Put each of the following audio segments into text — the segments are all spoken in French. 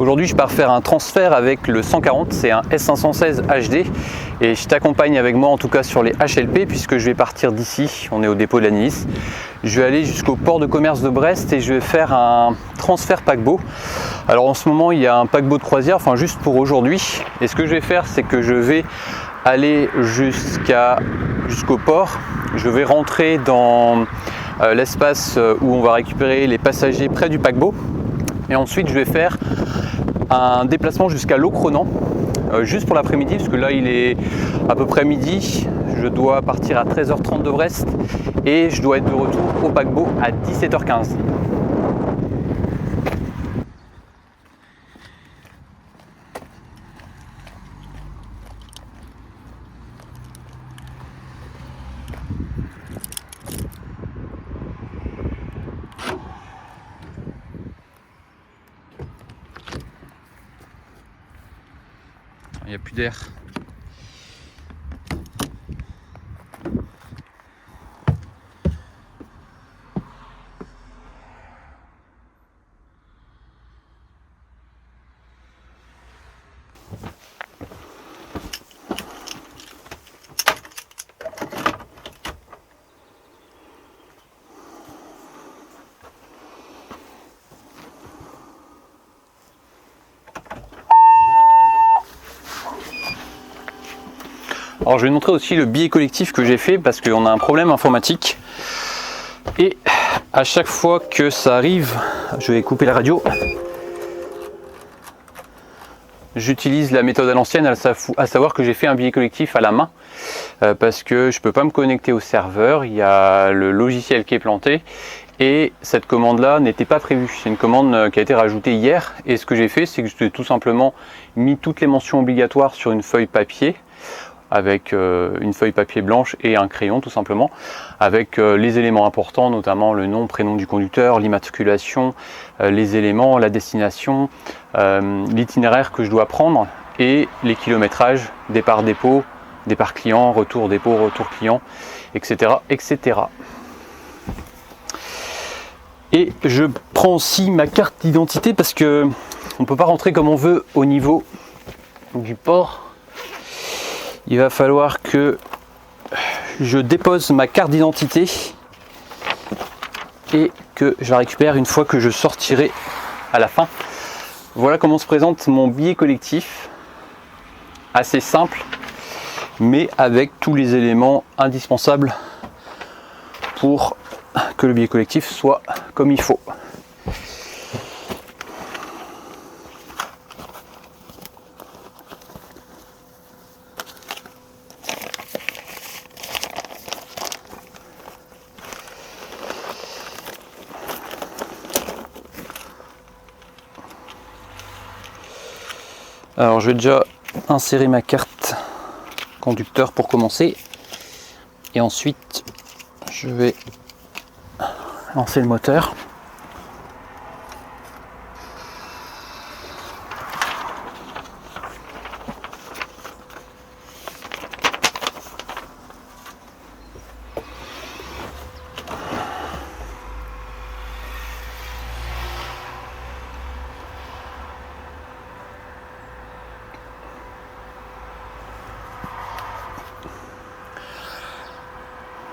Aujourd'hui, je pars faire un transfert avec le 140, c'est un S516 HD et je t'accompagne avec moi en tout cas sur les HLP puisque je vais partir d'ici, on est au dépôt de la Nice. Je vais aller jusqu'au port de commerce de Brest et je vais faire un transfert paquebot. Alors en ce moment, il y a un paquebot de croisière, enfin juste pour aujourd'hui. Et ce que je vais faire, c'est que je vais aller jusqu'au port. Je vais rentrer dans l'espace où on va récupérer les passagers près du paquebot. Et ensuite, je vais faire un déplacement jusqu'à Locronan, juste pour l'après-midi, parce que là, il est à peu près midi. Je dois partir à 13h30 de Brest et je dois être de retour au paquebot à 17h15. Il n'y a plus d'air. Alors je vais montrer aussi le billet collectif que j'ai fait parce qu'on a un problème informatique et à chaque fois que ça arrive, je vais couper la radio, j'utilise la méthode à l'ancienne, à savoir que j'ai fait un billet collectif à la main parce que je ne peux pas me connecter au serveur, il y a le logiciel qui est planté et cette commande là n'était pas prévue. C'est une commande qui a été rajoutée hier et ce que j'ai fait, c'est que j'ai tout simplement mis toutes les mentions obligatoires sur une feuille papier avec une feuille papier blanche et un crayon tout simplement, avec les éléments importants, notamment le nom, prénom du conducteur, l'immatriculation, les éléments, la destination, l'itinéraire que je dois prendre et les kilométrages, départ dépôt, départ client, retour dépôt, retour client, etc. etc. Et je prends aussi ma carte d'identité parce que on ne peut pas rentrer comme on veut au niveau du port. Il va falloir que je dépose ma carte d'identité et que je la récupère une fois que je sortirai à la fin. Voilà comment se présente mon billet collectif. Assez simple, mais avec tous les éléments indispensables pour que le billet collectif soit comme il faut. Alors je vais déjà insérer ma carte conducteur pour commencer et ensuite je vais lancer le moteur.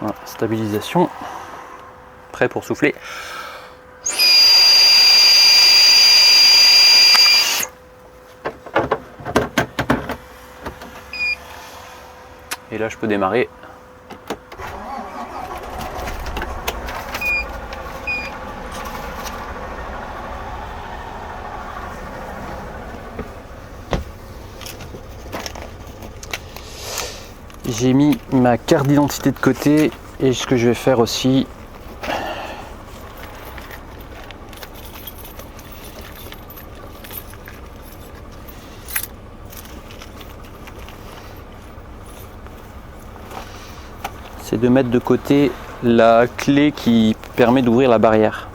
Voilà, stabilisation, prêt pour souffler. Et là je peux démarrer. J'ai mis ma carte d'identité de côté et ce que je vais faire aussi, c'est de mettre de côté la clé qui permet d'ouvrir la barrière.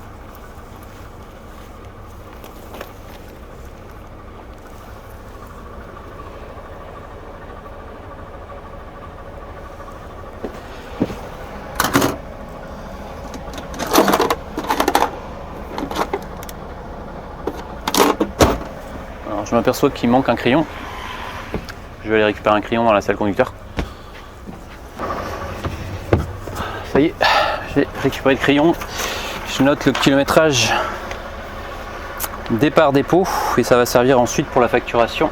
Alors, je m'aperçois qu'il manque un crayon. Je vais aller récupérer un crayon dans la salle conducteur. Ça y est, j'ai récupéré le crayon. Je note le kilométrage départ dépôt et ça va servir ensuite pour la facturation.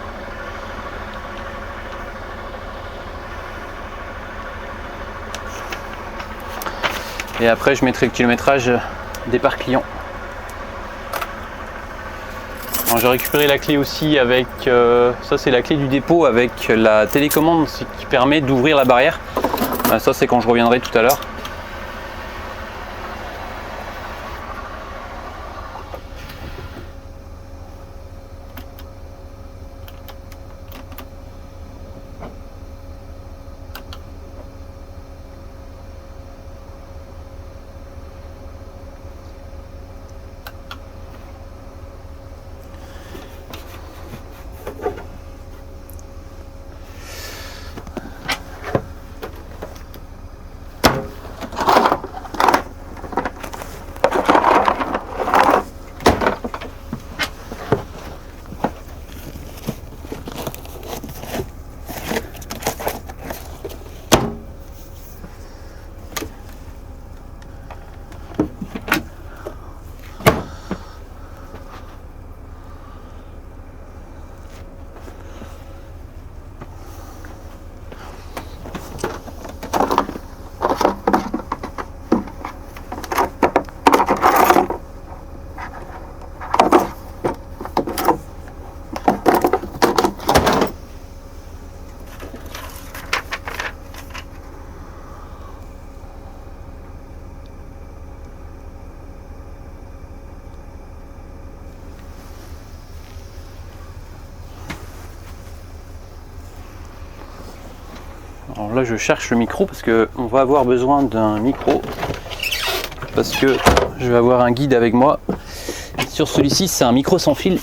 Et après je mettrai le kilométrage départ client. J'ai récupéré la clé aussi avec, ça c'est la clé du dépôt avec la télécommande qui permet d'ouvrir la barrière. Ça c'est quand je reviendrai tout à l'heure. Alors là je cherche le micro parce que on va avoir besoin d'un micro parce que je vais avoir un guide avec moi. Sur celui-ci c'est un micro sans fil.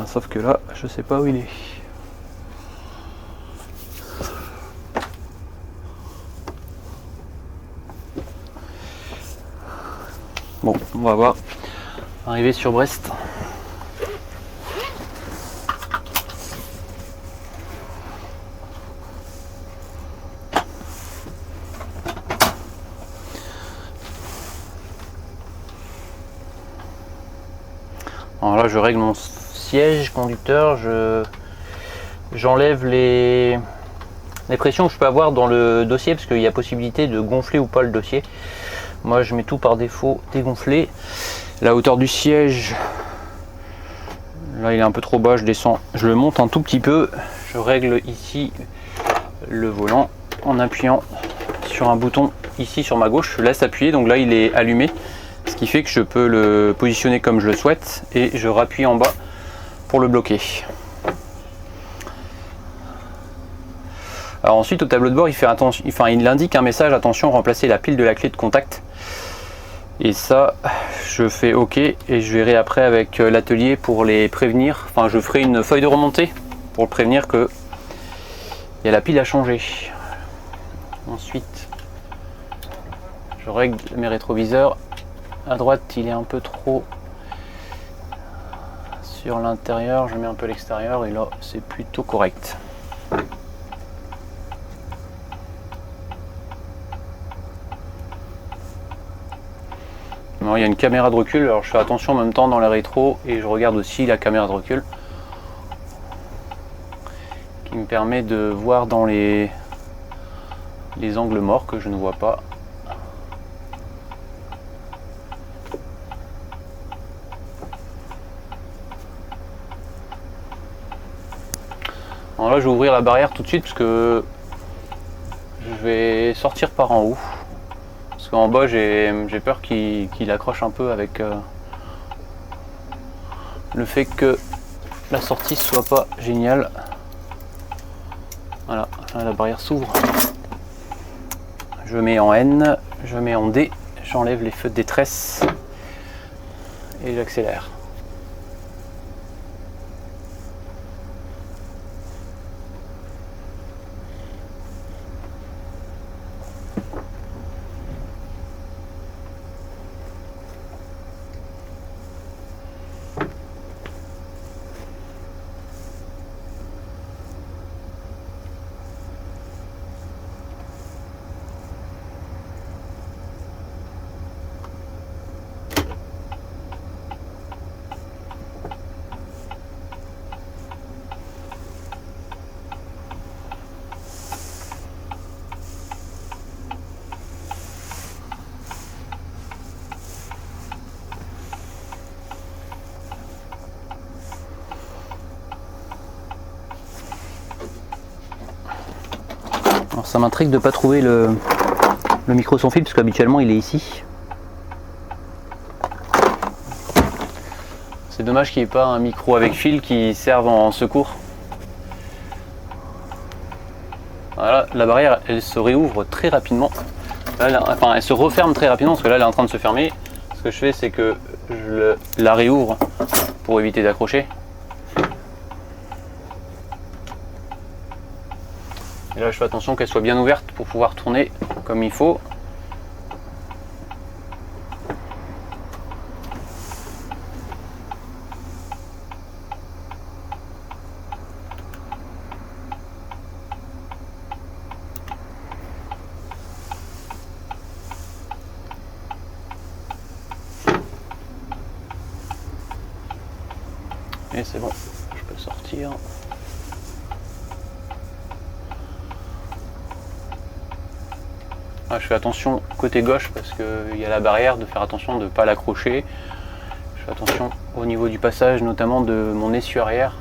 Sauf que là, je sais pas où il est. Bon, on va voir. Arrivé sur Brest. Alors là, je règle mon siège conducteur, j'enlève les pressions que je peux avoir dans le dossier parce qu'il y a possibilité de gonfler ou pas le dossier. Moi je mets tout par défaut dégonflé. La hauteur du siège, là il est un peu trop bas, je descends, je le monte un tout petit peu. Je règle ici le volant en appuyant sur un bouton ici sur ma gauche, je laisse appuyer, donc là il est allumé, ce qui fait que je peux le positionner comme je le souhaite et je rappuie en bas pour le bloquer. Alors ensuite au tableau de bord il fait attention, enfin il indique un message, attention remplacer la pile de la clé de contact, et ça je fais OK et je verrai après avec l'atelier pour les prévenir, enfin je ferai une feuille de remontée pour le prévenir que il y a la pile à changer. Ensuite je règle mes rétroviseurs, à droite il est un peu trop sur l'intérieur, je mets un peu l'extérieur et là c'est plutôt correct. Alors, il y a une caméra de recul, alors je fais attention en même temps dans la rétro et je regarde aussi la caméra de recul qui me permet de voir dans les angles morts que je ne vois pas. Alors là je vais ouvrir la barrière tout de suite parce que je vais sortir par en haut. Parce qu'en bas j'ai peur qu'il accroche un peu avec le fait que la sortie soit pas géniale. Voilà, là, la barrière s'ouvre. Je mets en N, je mets en D, j'enlève les feux de détresse. et j'accélère. Alors ça m'intrigue de ne pas trouver le micro sans fil parce qu'habituellement il est ici. C'est dommage qu'il n'y ait pas un micro avec fil qui serve en secours. Voilà, la barrière elle se réouvre très rapidement. Là, enfin elle se referme très rapidement parce que là elle est en train de se fermer. Ce que je fais c'est que je la réouvre pour éviter d'accrocher. Et là je fais attention qu'elle soit bien ouverte pour pouvoir tourner comme il faut. Et c'est bon, je peux sortir. Je fais attention côté gauche parce qu'il y a la barrière, de faire attention de ne pas l'accrocher. Je fais attention au niveau du passage, notamment de mon essieu arrière.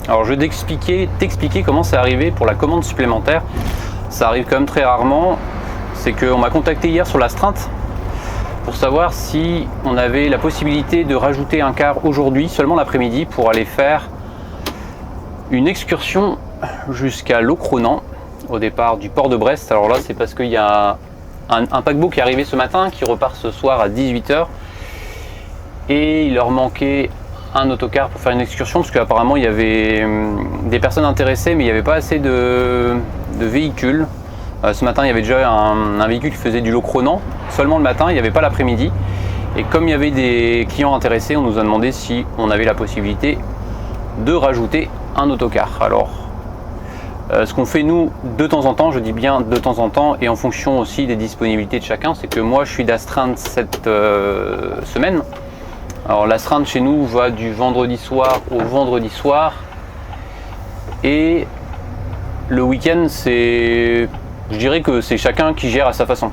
Alors je vais t'expliquer comment c'est arrivé pour la commande supplémentaire. Ça arrive quand même très rarement. C'est qu'on m'a contacté hier sur l'astreinte pour savoir si on avait la possibilité de rajouter un quart aujourd'hui, seulement l'après-midi, pour aller faire une excursion jusqu'à Locronan, au départ du port de Brest. Alors là c'est parce qu'il y a un paquebot qui est arrivé ce matin, qui repart ce soir à 18 h, et il leur manquait un autocar pour faire une excursion parce qu'apparemment il y avait des personnes intéressées mais il n'y avait pas assez de véhicules. Ce matin il y avait déjà un véhicule qui faisait du Locronan seulement le matin, il n'y avait pas l'après-midi, et comme il y avait des clients intéressés, on nous a demandé si on avait la possibilité de rajouter un autocar. Alors ce qu'on fait nous de temps en temps, je dis bien de temps en temps, et en fonction aussi des disponibilités de chacun, c'est que moi je suis d'astreinte cette semaine. Alors l'astreinte chez nous va du vendredi soir au vendredi soir, et le week-end je dirais que c'est chacun qui gère à sa façon.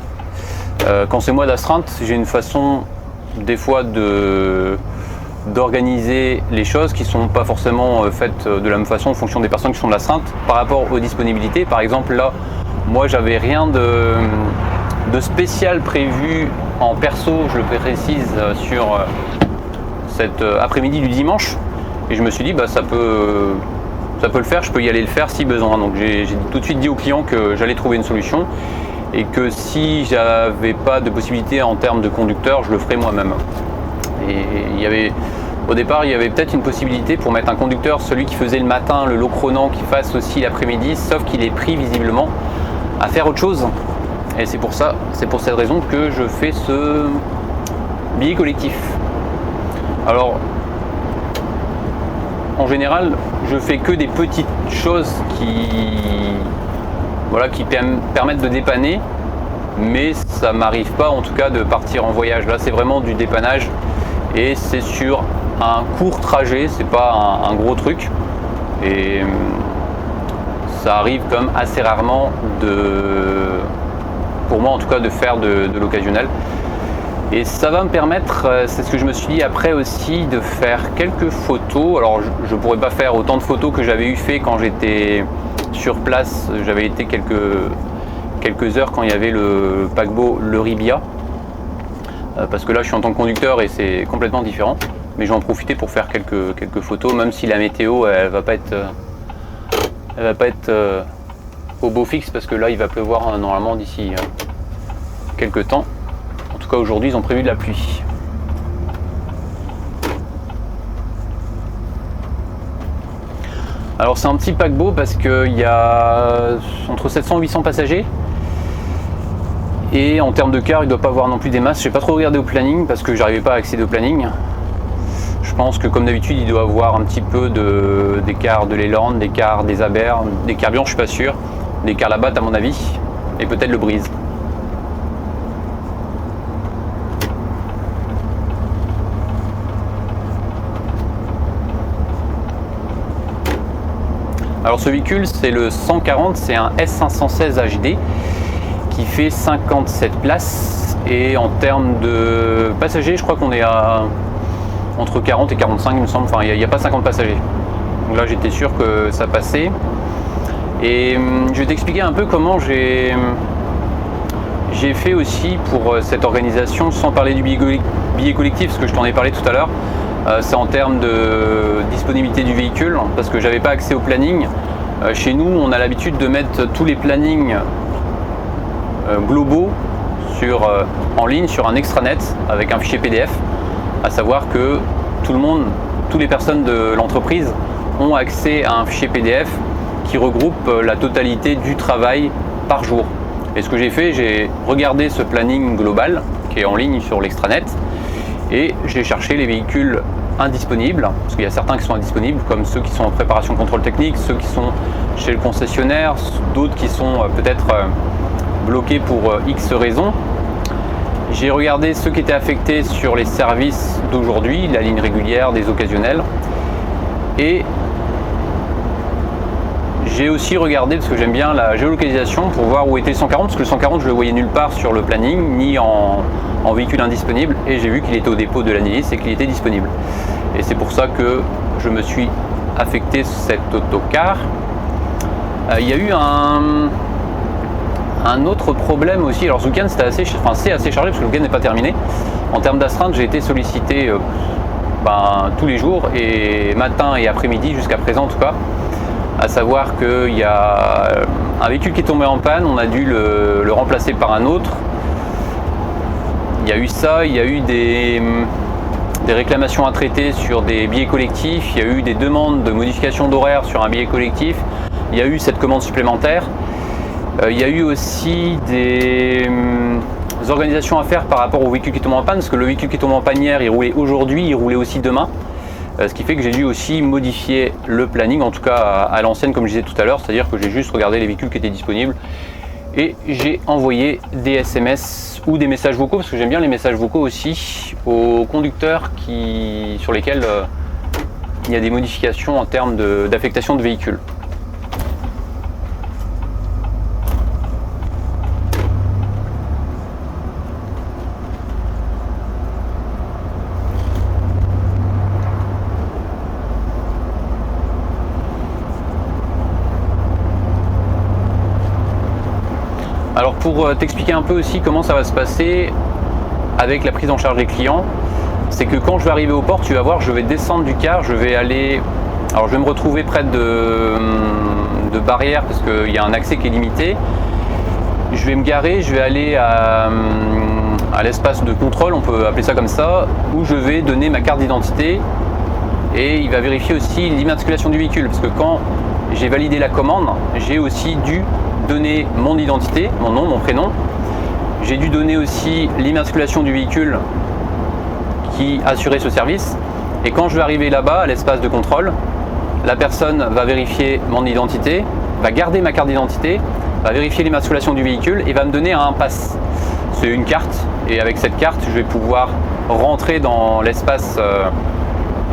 Quand c'est moi d'astreinte, j'ai une façon des fois d'organiser les choses qui ne sont pas forcément faites de la même façon en fonction des personnes qui sont de l'astreinte par rapport aux disponibilités. Par exemple là, moi j'avais rien de spécial prévu en perso, je le précise, sur cet après-midi du dimanche, et je me suis dit bah ça peut le faire, je peux y aller le faire si besoin. Donc j'ai tout de suite dit au client que j'allais trouver une solution et que si j'avais pas de possibilité en termes de conducteur, je le ferais moi-même. Et au départ il y avait peut-être une possibilité pour mettre un conducteur, celui qui faisait le matin le Locronan, qui fasse aussi l'après-midi, sauf qu'il est pris visiblement à faire autre chose, et c'est pour cette raison que je fais ce billet collectif. Alors, en général, je fais que des petites choses qui permettent de dépanner, mais ça m'arrive pas en tout cas de partir en voyage. Là, c'est vraiment du dépannage et c'est sur un court trajet, c'est pas un gros truc, et ça arrive quand même assez rarement pour moi en tout cas, de faire de l'occasionnel. Et ça va me permettre, c'est ce que je me suis dit après aussi, de faire quelques photos. Alors je ne pourrais pas faire autant de photos que j'avais eu fait quand j'étais sur place. J'avais été quelques heures quand il y avait le paquebot l'Euribia. Parce que là je suis en tant que conducteur et c'est complètement différent. Mais je vais en profiter pour faire quelques photos, même si la météo elle va pas être au beau fixe, parce que là il va pleuvoir normalement d'ici quelques temps. En tout cas aujourd'hui ils ont prévu de la pluie. Alors c'est un petit paquebot parce qu'il y a entre 700 et 800 passagers. Et en termes de car, il ne doit pas avoir non plus des masses. Je n'ai pas trop regardé au planning parce que j'arrivais pas à accéder au planning. Je pense que comme d'habitude, il doit avoir un petit peu des cars de l'Eland, des cars des Aber, des cars Bian, je suis pas sûr, des cars Labatt à mon avis, et peut-être le Brise. Alors ce véhicule, c'est le 140, c'est un S516 HD qui fait 57 places, et en termes de passagers, je crois qu'on est à entre 40 et 45 il me semble, enfin il n'y a pas 50 passagers. Donc là j'étais sûr que ça passait. Et je vais t'expliquer un peu comment j'ai fait aussi pour cette organisation, sans parler du billet collectif, parce que je t'en ai parlé tout à l'heure. C'est en termes de disponibilité du véhicule, parce que j'avais pas accès au planning. Chez nous, on a l'habitude de mettre tous les plannings globaux en ligne sur un extranet avec un fichier PDF, à savoir que tout le monde, toutes les personnes de l'entreprise ont accès à un fichier PDF qui regroupe la totalité du travail par jour. Et ce que j'ai fait, j'ai regardé ce planning global qui est en ligne sur l'extranet et j'ai cherché les véhicules indisponibles, parce qu'il y a certains qui sont indisponibles, comme ceux qui sont en préparation contrôle technique, ceux qui sont chez le concessionnaire, d'autres qui sont peut-être bloqués pour X raisons. J'ai regardé ceux qui étaient affectés sur les services d'aujourd'hui, la ligne régulière, des occasionnels. Et j'ai aussi regardé, parce que j'aime bien la géolocalisation, pour voir où était le 140, parce que le 140 je le voyais nulle part sur le planning, ni en véhicule indisponible, et j'ai vu qu'il était au dépôt de l'Anilis et qu'il était disponible. Et c'est pour ça que je me suis affecté cet autocar. Il y a eu un autre problème aussi. Alors ce week-end c'est assez chargé parce que le week-end n'est pas terminé. En termes d'astreinte, j'ai été sollicité tous les jours, et matin et après-midi jusqu'à présent en tout cas. À savoir qu'il y a un véhicule qui est tombé en panne, on a dû le remplacer par un autre. Il y a eu ça, il y a eu des réclamations à traiter sur des billets collectifs, il y a eu des demandes de modification d'horaire sur un billet collectif, il y a eu cette commande supplémentaire. Il y a eu aussi des organisations à faire par rapport au véhicule qui tombe en panne, parce que le véhicule qui tombe en panne hier, il roulait aujourd'hui, il roulait aussi demain. Ce qui fait que j'ai dû aussi modifier le planning, en tout cas à l'ancienne comme je disais tout à l'heure, c'est-à-dire que j'ai juste regardé les véhicules qui étaient disponibles et j'ai envoyé des SMS ou des messages vocaux, parce que j'aime bien les messages vocaux aussi, aux conducteurs sur lesquels il y a des modifications en termes d'affectation de véhicules. Alors pour t'expliquer un peu aussi comment ça va se passer avec la prise en charge des clients, c'est que quand je vais arriver au port, tu vas voir, je vais descendre du car, je vais me retrouver près de barrières parce qu'il y a un accès qui est limité. Je vais me garer, je vais aller à l'espace de contrôle, on peut appeler ça comme ça, où je vais donner ma carte d'identité, et il va vérifier aussi l'immatriculation du véhicule, parce que quand j'ai validé la commande, j'ai aussi dû donner mon identité, mon nom, mon prénom. J'ai dû donner aussi l'immatriculation du véhicule qui assurait ce service. Et quand je vais arriver là-bas, à l'espace de contrôle, la personne va vérifier mon identité, va garder ma carte d'identité, va vérifier l'immatriculation du véhicule et va me donner un pass. C'est une carte, et avec cette carte, je vais pouvoir rentrer dans l'espace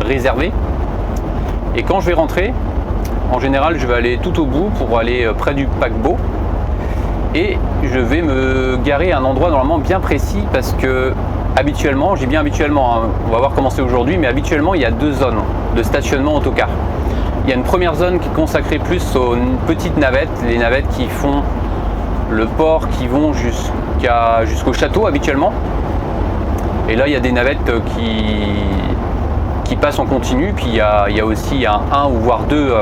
réservé. Et quand je vais rentrer, en général, je vais aller tout au bout pour aller près du paquebot. et je vais me garer à un endroit normalement bien précis parce que habituellement, je dis bien habituellement, hein, on va voir comment c'est aujourd'hui, mais habituellement il y a 2 zones de stationnement autocar. Il y a une première zone qui est consacrée plus aux petites navettes, les navettes qui font le port, qui vont jusqu'au château habituellement. Et là il y a des navettes qui passent en continu, puis il y a aussi un ou voire 2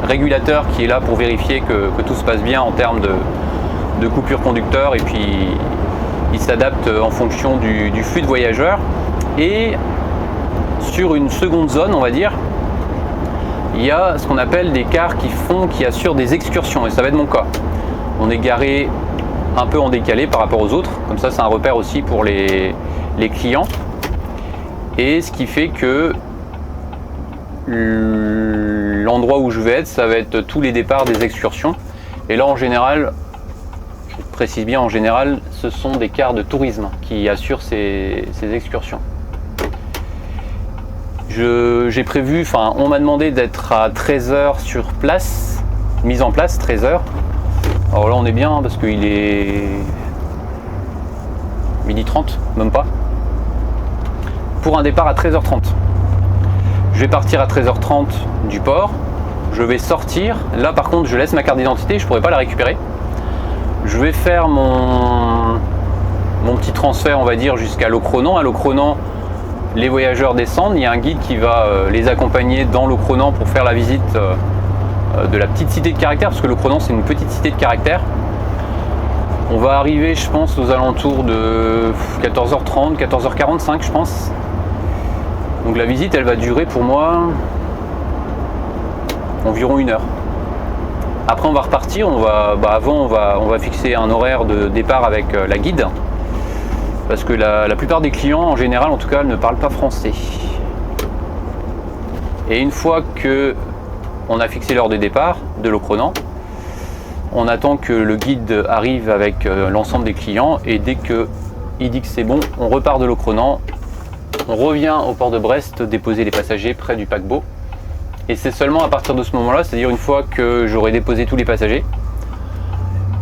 régulateurs qui est là pour vérifier que tout se passe bien en termes de coupure conducteur, et puis il s'adapte en fonction du flux de voyageurs. Et sur une seconde zone, on va dire, il y a ce qu'on appelle des cars qui assurent des excursions, et ça va être mon cas. On est garé un peu en décalé par rapport aux autres, comme ça c'est un repère aussi pour les clients, et ce qui fait que l'endroit où je vais être, ça va être tous les départs des excursions. Et là en général, je précise bien en général, ce sont des cars de tourisme qui assurent ces excursions. J'ai prévu, enfin on m'a demandé d'être à 13h sur place, mise en place 13h. Alors là on est bien parce qu'il est 12h30, même pas, pour un départ à 13h30. Je vais partir à 13h30 du port, je vais sortir, là par contre je laisse ma carte d'identité, je ne pourrai pas la récupérer. Je vais faire mon petit transfert, on va dire, jusqu'à Locronan. À Locronan, les voyageurs descendent, il y a un guide qui va les accompagner dans Locronan pour faire la visite de la petite cité de Caractère, parce que Locronan c'est une petite cité de Caractère. On va arriver, je pense, aux alentours de 14h30, 14h45 je pense. Donc la visite elle va durer pour moi environ 1 heure. Après on va repartir, avant on va fixer un horaire de départ avec la guide, parce que la plupart des clients en général en tout cas ne parlent pas français. Et une fois que on a fixé l'heure de départ de Locronan, on attend que le guide arrive avec l'ensemble des clients, et dès qu'il dit que c'est bon, on repart de Locronan, on revient au port de Brest déposer les passagers près du paquebot. Et c'est seulement à partir de ce moment-là, c'est-à-dire une fois que j'aurai déposé tous les passagers,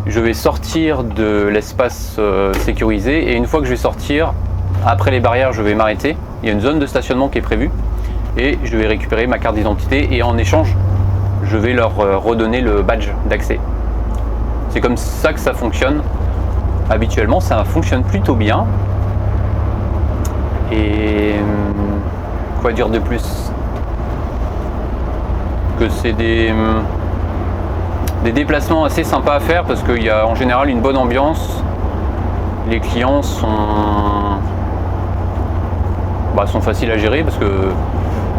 je vais sortir de l'espace sécurisé, et une fois que je vais sortir, après les barrières, je vais m'arrêter. Il y a une zone de stationnement qui est prévue, et je vais récupérer ma carte d'identité, et en échange, je vais leur redonner le badge d'accès. C'est comme ça que ça fonctionne. Habituellement, ça fonctionne plutôt bien. Et quoi dire de plus? Que c'est des déplacements assez sympas à faire, parce qu'il y a en général une bonne ambiance. Les clients sont faciles à gérer, parce que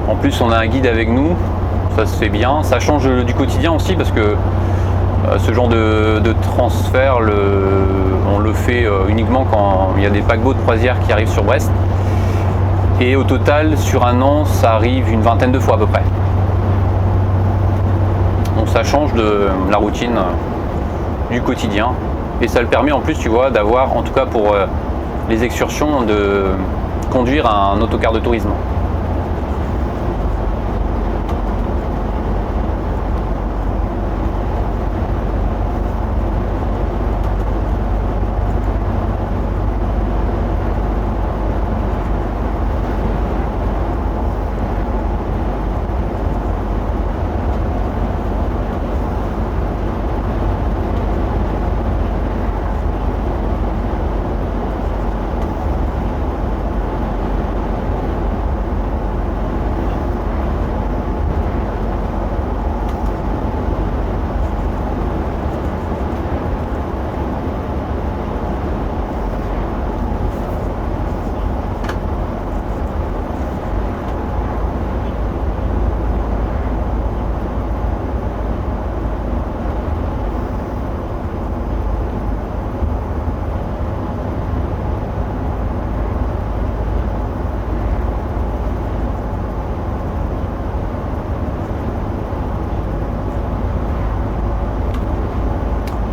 en plus on a un guide avec nous, ça se fait bien. Ça change du quotidien aussi, parce que ce genre de transfert, on le fait uniquement quand il y a des paquebots de croisière qui arrivent sur Brest. Et au total, sur un an, ça arrive une 20aine de fois à peu près. Donc ça change de la routine du quotidien. Et ça le permet en plus, tu vois, d'avoir, en tout cas pour les excursions, de conduire un autocar de tourisme.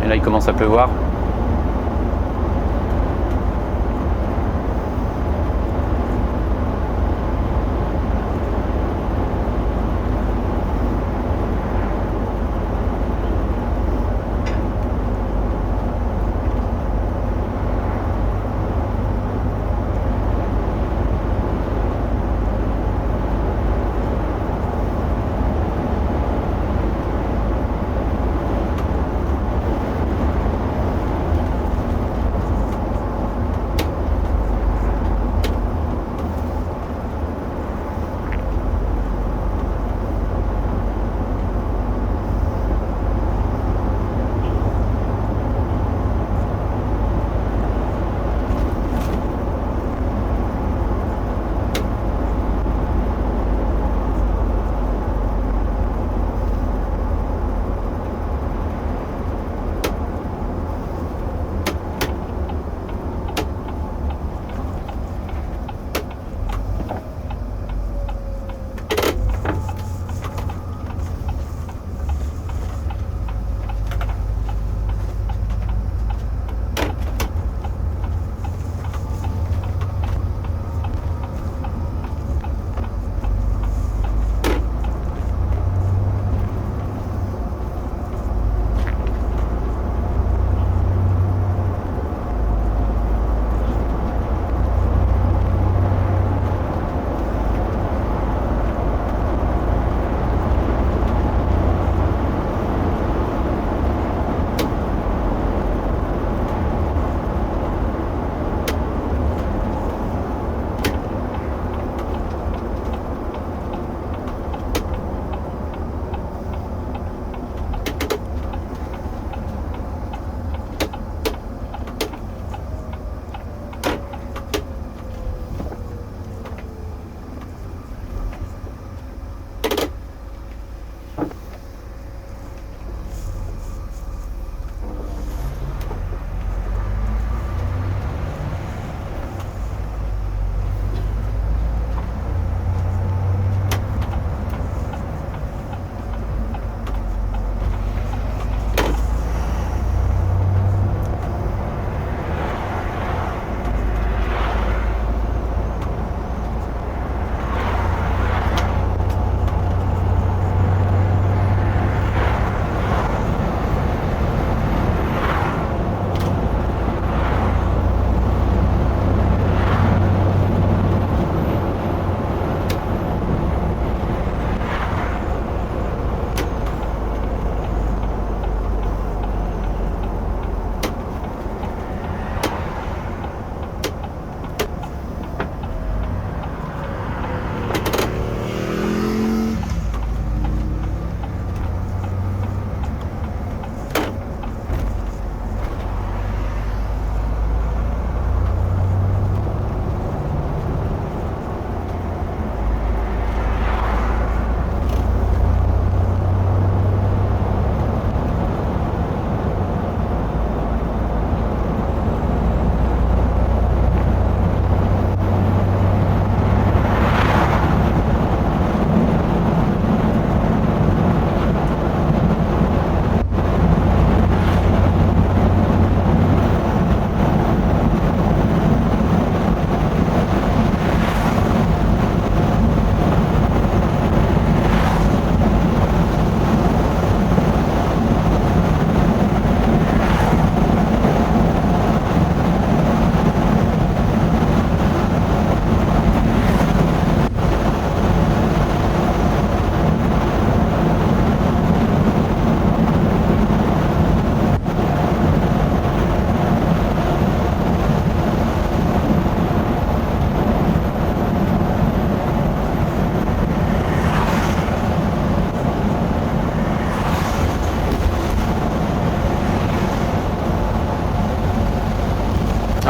Et là il commence à pleuvoir.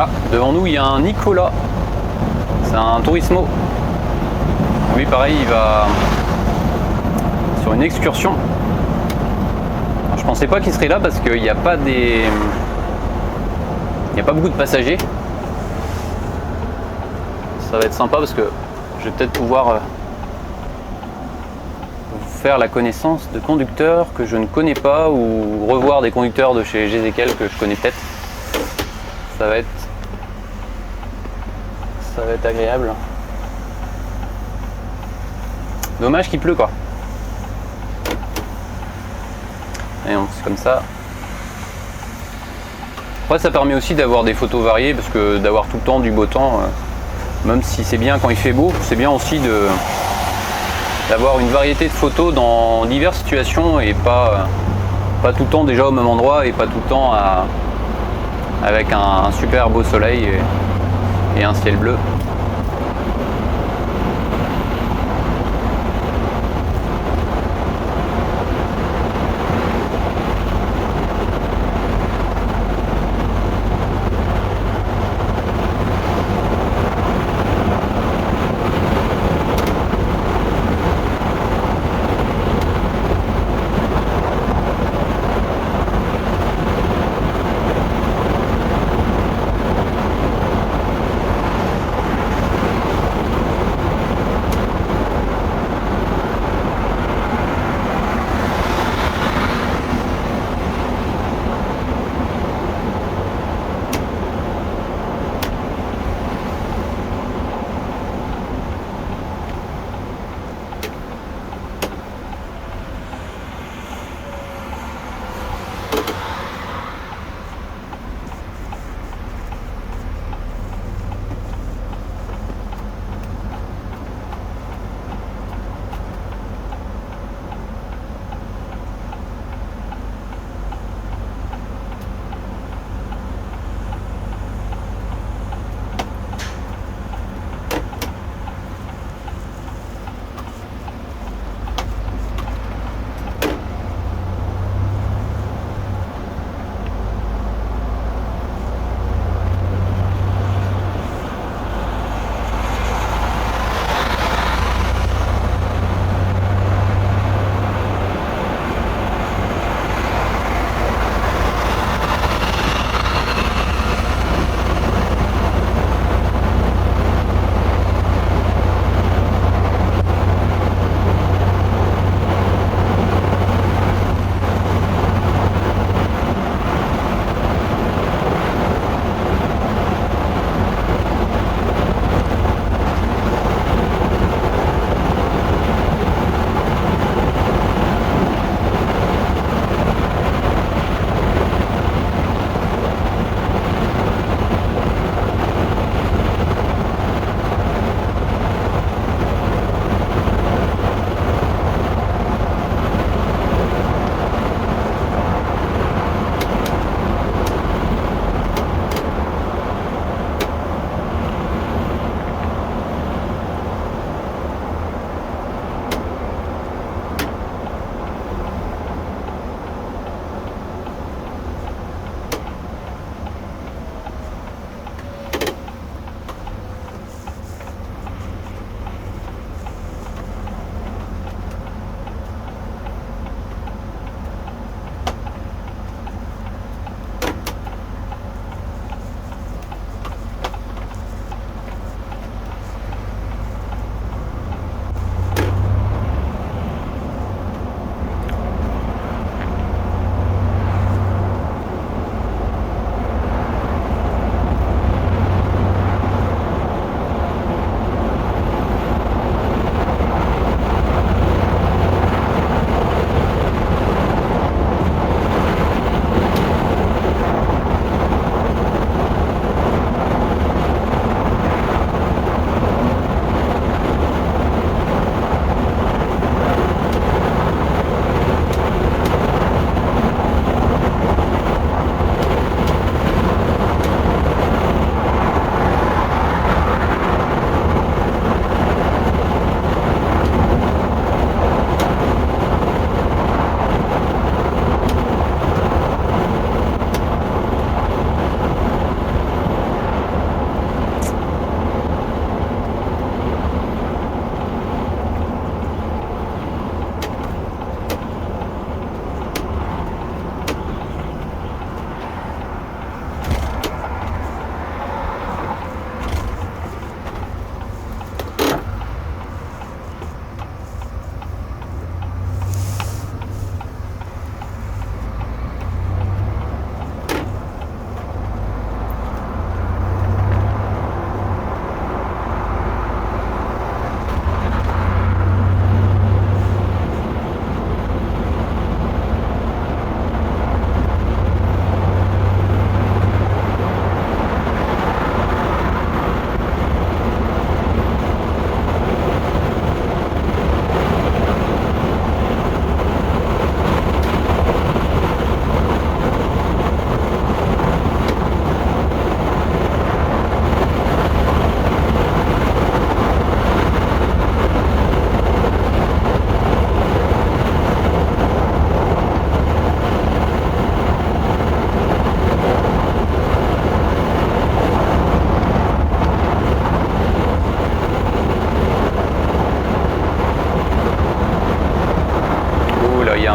Ah, devant nous il y a un Nicolas, c'est un Turismo. Lui pareil, il va sur une excursion. Alors, je pensais pas qu'il serait là parce qu'il n'y a pas beaucoup de passagers. Ça va être sympa parce que je vais peut-être pouvoir faire la connaissance de conducteurs que je ne connais pas ou revoir des conducteurs de chez Jezequel que je connais peut-être. Ça va être agréable. Dommage qu'il pleut quoi. Et c'est comme ça. Après ça permet aussi d'avoir des photos variées parce que d'avoir tout le temps du beau temps, même si c'est bien quand il fait beau, c'est bien aussi d'avoir une variété de photos dans diverses situations et pas tout le temps déjà au même endroit et pas tout le temps avec un super beau soleil et un ciel bleu.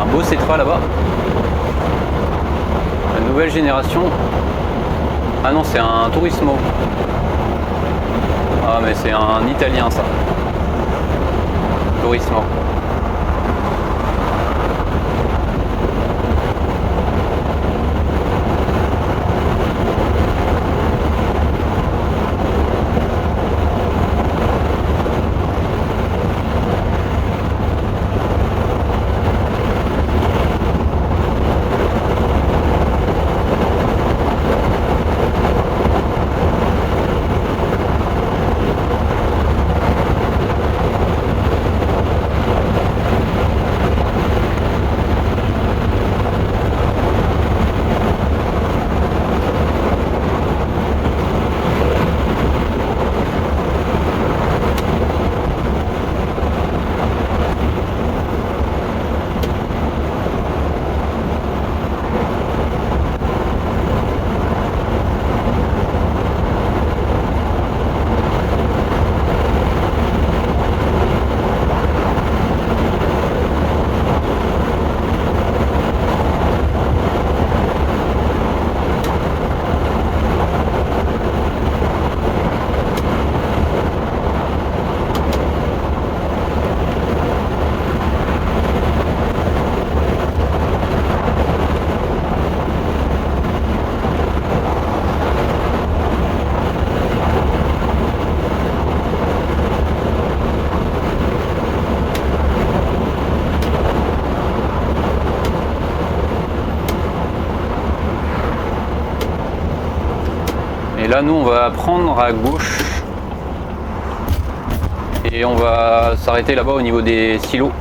un beau C3 là-bas. La nouvelle génération. Ah non, c'est un Turismo. Ah mais c'est un italien ça. Turismo. Et là, nous, on va prendre à gauche et on va s'arrêter là-bas au niveau des silos.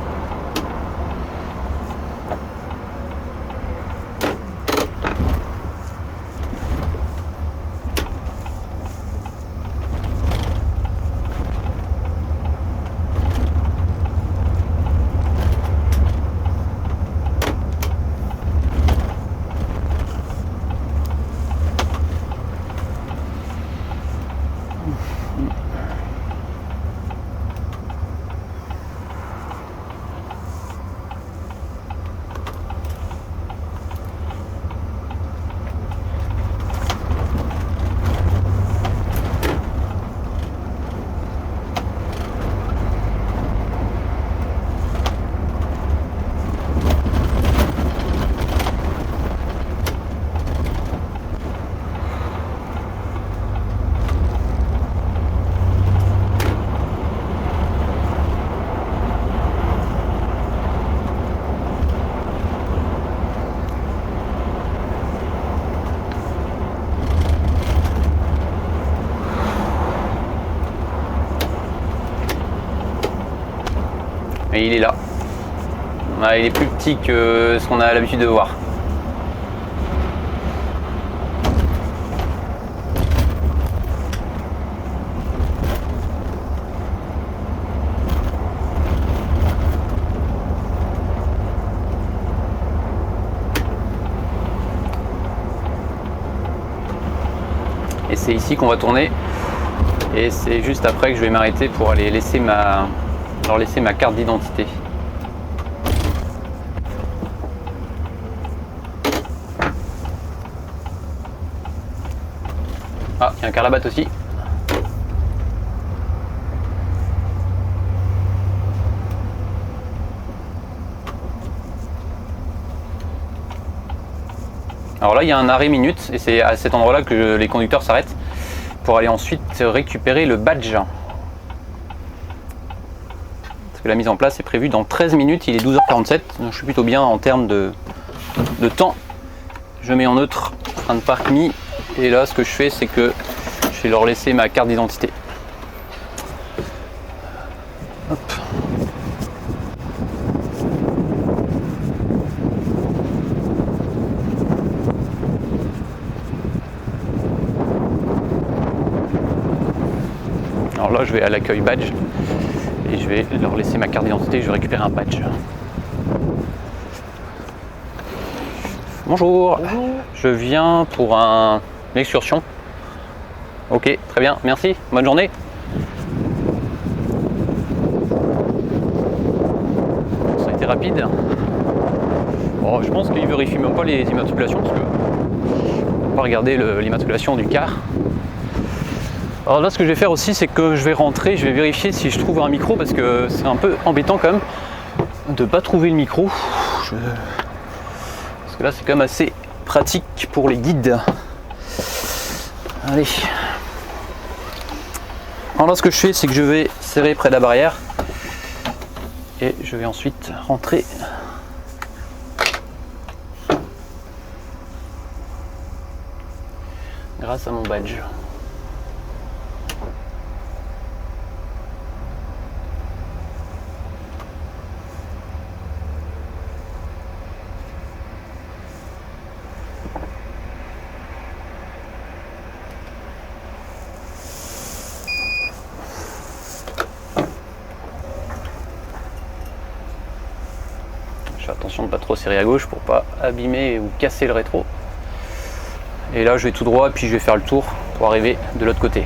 Et il est là. Ah, il est plus petit que ce qu'on a l'habitude de voir. Et c'est ici qu'on va tourner. Et c'est juste après que je vais m'arrêter pour aller laisser leur laisser ma carte d'identité. Ah, il y a un Carlabat aussi. Alors là, il y a un arrêt minute et c'est à cet endroit-là que les conducteurs s'arrêtent pour aller ensuite récupérer le badge. La mise en place est prévue dans 13 minutes, il est 12h47, donc je suis plutôt bien en termes de temps. Je mets en neutre train de parc mis et là ce que je fais c'est que je vais leur laisser ma carte d'identité. Alors là je vais à l'accueil badge. Et je vais leur laisser ma carte d'identité, je vais récupérer un badge. Bonjour. Bonjour. Je viens pour une excursion. Ok, très bien, merci, bonne journée. Ça a été rapide. Bon, je pense qu'il vérifie même pas les immatriculations parce que on va pas regarder l'immatriculation du car. Alors là, ce que je vais faire aussi, c'est que je vais rentrer, je vais vérifier si je trouve un micro parce que c'est un peu embêtant quand même de pas trouver le micro. Parce que là, c'est quand même assez pratique pour les guides. Allez. Alors là, ce que je fais, c'est que je vais serrer près de la barrière et je vais ensuite rentrer. Grâce à mon badge. Je fais attention de ne pas trop serrer à gauche pour pas abîmer ou casser le rétro. Et là je vais tout droit et puis je vais faire le tour pour arriver de l'autre côté.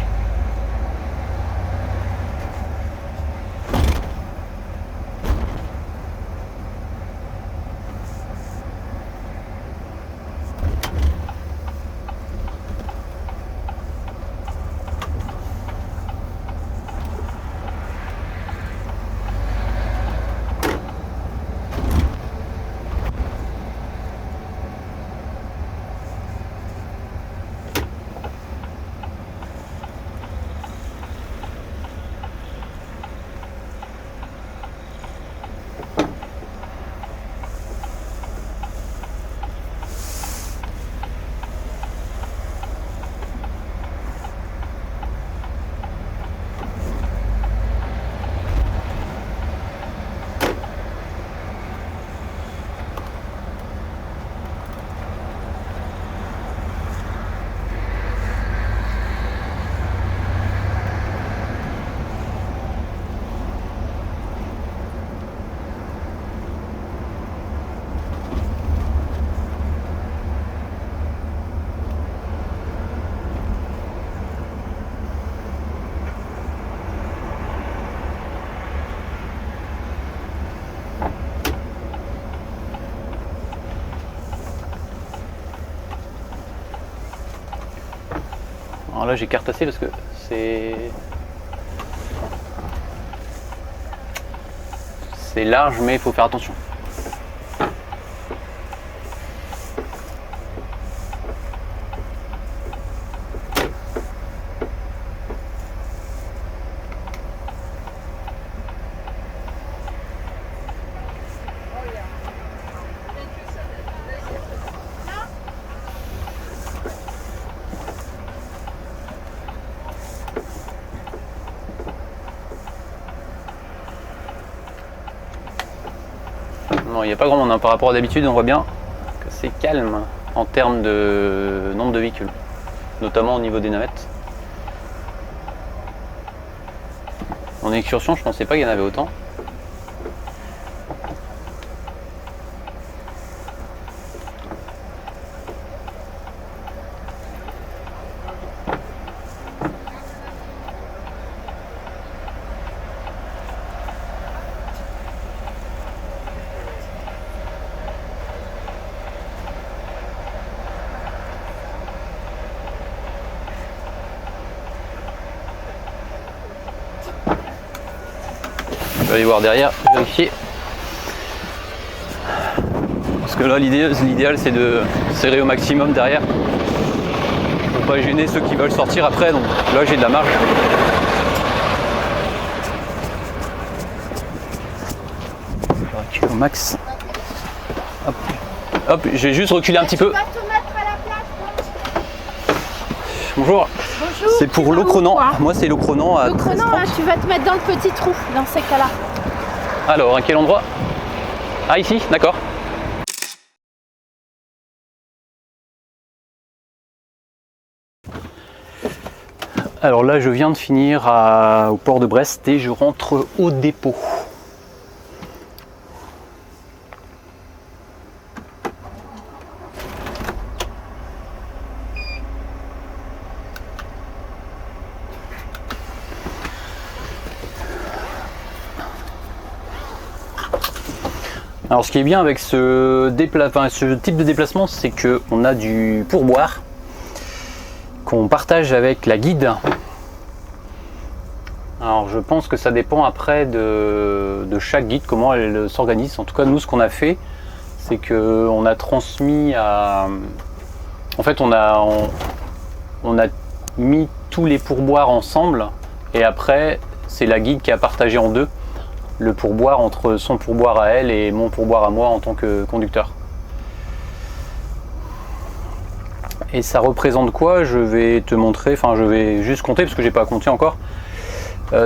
Alors là j'ai cartassé parce que c'est large mais il faut faire attention. Non, il n'y a pas grand monde hein. Par rapport à d'habitude, on voit bien que c'est calme en termes de nombre de véhicules, notamment au niveau des navettes. En excursion, je pensais pas qu'il y en avait autant. Je vais aller voir derrière, vérifier. Parce que là, l'idéal c'est de serrer au maximum derrière pour pas gêner ceux qui veulent sortir après. Donc là, j'ai de la marge. Je vais au max. Hop, hop, j'ai juste reculé un petit peu. Bonjour. Bonjour. C'est pour l'Ocronan. Moi, c'est l'Ocronan à L'Ocronan, tu vas te mettre dans le petit trou, dans ces cas-là. Alors, à quel endroit? Ah, ici, d'accord. Alors là, je viens de finir au port de Brest et je rentre au dépôt. Alors ce qui est bien avec ce type de déplacement, c'est qu'on a du pourboire qu'on partage avec la guide. Alors je pense que ça dépend après de chaque guide, comment elle s'organise. En tout cas nous ce qu'on a fait, c'est qu'on a transmis à... En fait on a mis tous les pourboires ensemble et après c'est la guide qui a partagé en deux le pourboire entre son pourboire à elle et mon pourboire à moi en tant que conducteur. Et ça représente quoi? Je vais te montrer, enfin je vais juste compter parce que j'ai pas compté encore.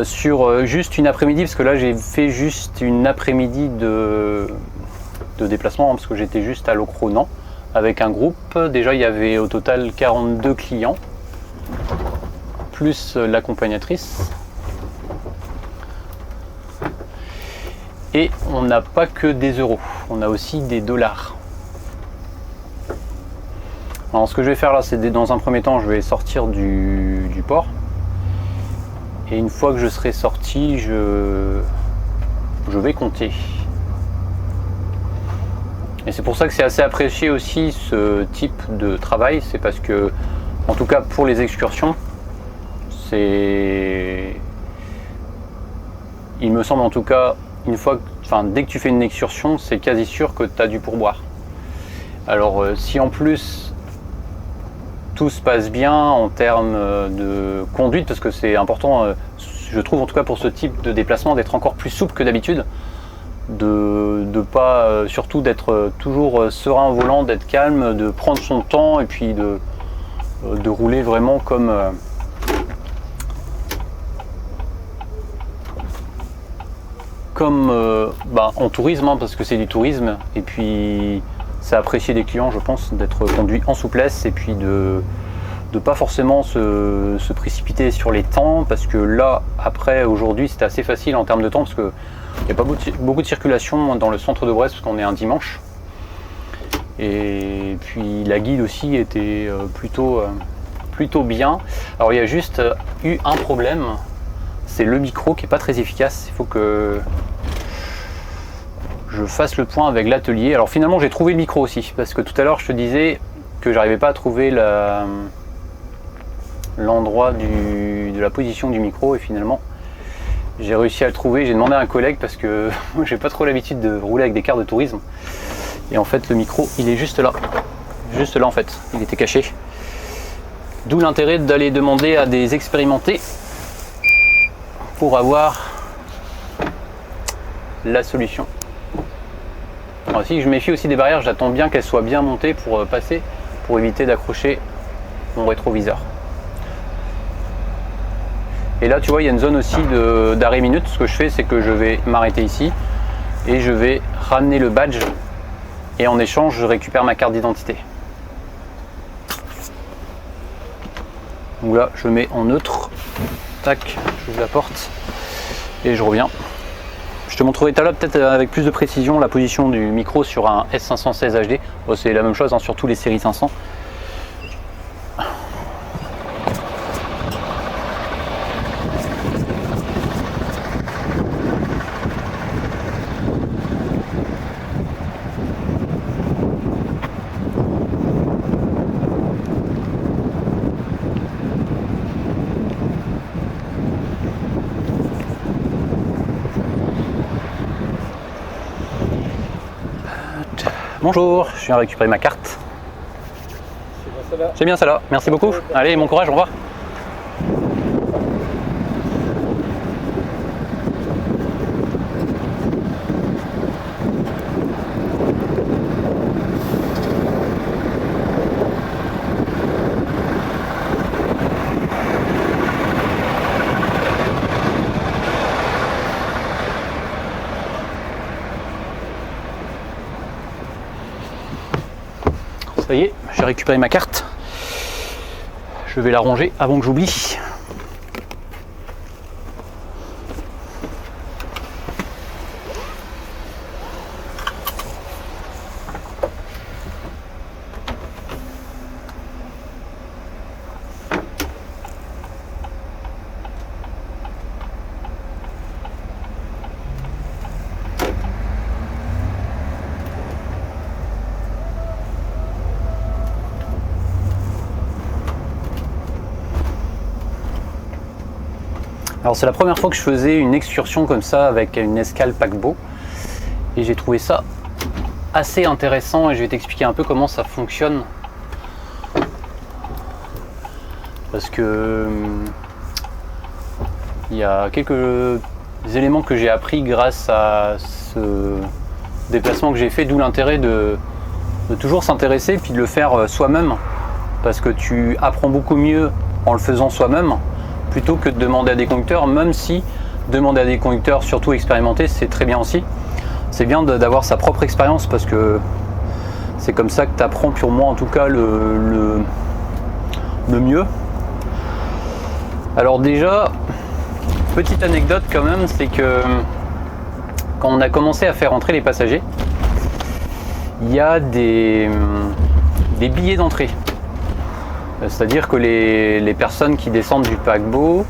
Sur juste une après-midi, parce que là j'ai fait juste une après-midi de déplacement, hein, parce que j'étais juste à Locronan avec un groupe. Déjà il y avait au total 42 clients, plus l'accompagnatrice. Et on n'a pas que des euros, on a aussi des dollars. Alors ce que je vais faire là, c'est dans un premier temps, je vais sortir du port. Et une fois que je serai sorti, je vais compter. Et c'est pour ça que c'est assez apprécié aussi ce type de travail. C'est parce que, en tout cas pour les excursions, il me semble en tout cas, dès que tu fais une excursion, c'est quasi sûr que tu as du pourboire. Alors si en plus tout se passe bien en termes de conduite, parce que c'est important, je trouve en tout cas pour ce type de déplacement, d'être encore plus souple que d'habitude, de pas surtout d'être toujours serein au volant, d'être calme, de prendre son temps et puis de rouler vraiment comme en tourisme, hein, parce que c'est du tourisme, et puis c'est apprécié des clients, je pense, d'être conduit en souplesse et puis de pas forcément se précipiter sur les temps, parce que là après aujourd'hui c'était assez facile en termes de temps parce que il n'y a pas beaucoup de circulation dans le centre de Brest parce qu'on est un dimanche, et puis la guide aussi était plutôt bien. Alors il y a juste eu un problème, c'est le micro qui est pas très efficace. Il faut que je fasse le point avec l'atelier. Alors finalement j'ai trouvé le micro aussi, parce que tout à l'heure je te disais que j'arrivais pas à trouver l'endroit de la position du micro, et finalement j'ai réussi à le trouver. J'ai demandé à un collègue parce que j'ai pas trop l'habitude de rouler avec des cars de tourisme, et en fait le micro il est juste là en fait, il était caché, d'où l'intérêt d'aller demander à des expérimentés pour avoir la solution. Alors, si je méfie aussi des barrières, j'attends bien qu'elles soient bien montées pour passer, pour éviter d'accrocher mon rétroviseur. Et là tu vois il y a une zone aussi d'arrêt minute. Ce que je fais, c'est que je vais m'arrêter ici et je vais ramener le badge, et en échange je récupère ma carte d'identité. Donc là je mets en neutre, tac, j'ouvre la porte et je reviens. Je te montrerai tout à l'heure peut-être avec plus de précision la position du micro sur un S516 HD. Bon, c'est la même chose, hein, sur tous les séries 500. Bonjour, je viens récupérer ma carte. C'est bien celle-là, merci beaucoup. Allez, bon courage, au revoir. Ça y est, j'ai récupéré ma carte. Je vais la ranger avant que j'oublie. Alors c'est la première fois que je faisais une excursion comme ça avec une escale paquebot et j'ai trouvé ça assez intéressant et je vais t'expliquer un peu comment ça fonctionne parce que il y a quelques éléments que j'ai appris grâce à ce déplacement que j'ai fait, d'où l'intérêt de toujours s'intéresser puis de le faire soi-même parce que tu apprends beaucoup mieux en le faisant soi-même plutôt que de demander à des conducteurs, même si demander à des conducteurs surtout expérimentés c'est très bien aussi. C'est bien d'avoir sa propre expérience parce que c'est comme ça que tu apprends, pour moi en tout cas, le mieux. Alors déjà, petite anecdote quand même, c'est que quand on a commencé à faire entrer les passagers, il y a des billets d'entrée. C'est-à-dire que les personnes qui descendent du paquebot,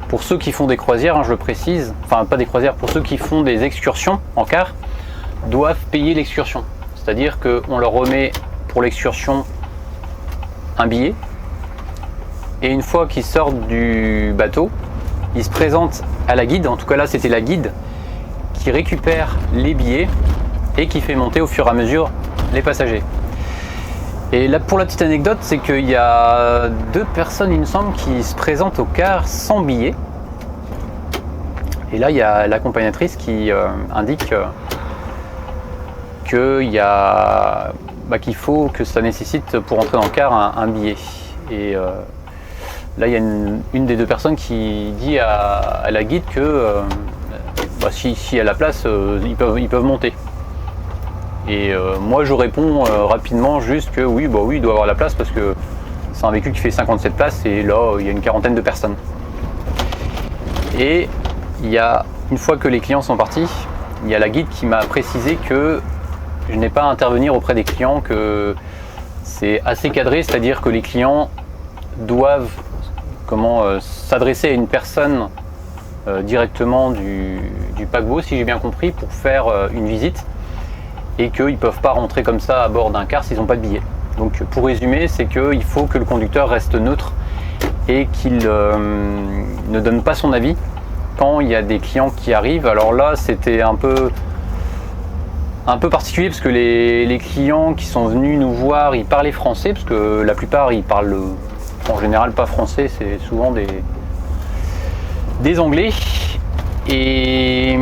pour ceux qui font des croisières, hein, je le précise, enfin pas des croisières, pour ceux qui font des excursions en car, doivent payer l'excursion. C'est-à-dire qu'on leur remet pour l'excursion un billet et une fois qu'ils sortent du bateau, ils se présentent à la guide, en tout cas là c'était la guide qui récupère les billets et qui fait monter au fur et à mesure les passagers. Et là pour la petite anecdote, c'est qu'il y a 2 personnes il me semble qui se présentent au car sans billet et là il y a l'accompagnatrice qui indique qu'il faut que ça nécessite pour entrer dans le car un billet. Et là, il y a une des 2 personnes qui dit à la guide que si à la place, ils peuvent monter. Et moi, je réponds rapidement juste que oui, il doit avoir la place parce que c'est un véhicule qui fait 57 places et là, il y a une quarantaine de personnes. Et une fois que les clients sont partis, il y a la guide qui m'a précisé que je n'ai pas à intervenir auprès des clients, que c'est assez cadré, c'est-à-dire que les clients doivent s'adresser à une personne directement du paquebot, si j'ai bien compris, pour faire une visite et qu'ils ne peuvent pas rentrer comme ça à bord d'un car s'ils n'ont pas de billet. Donc pour résumer, c'est qu'il faut que le conducteur reste neutre et qu'il ne donne pas son avis quand il y a des clients qui arrivent. Alors là, c'était un peu particulier parce que les clients qui sont venus nous voir, ils parlaient français parce que la plupart ils parlent en général pas français, c'est souvent des anglais. Et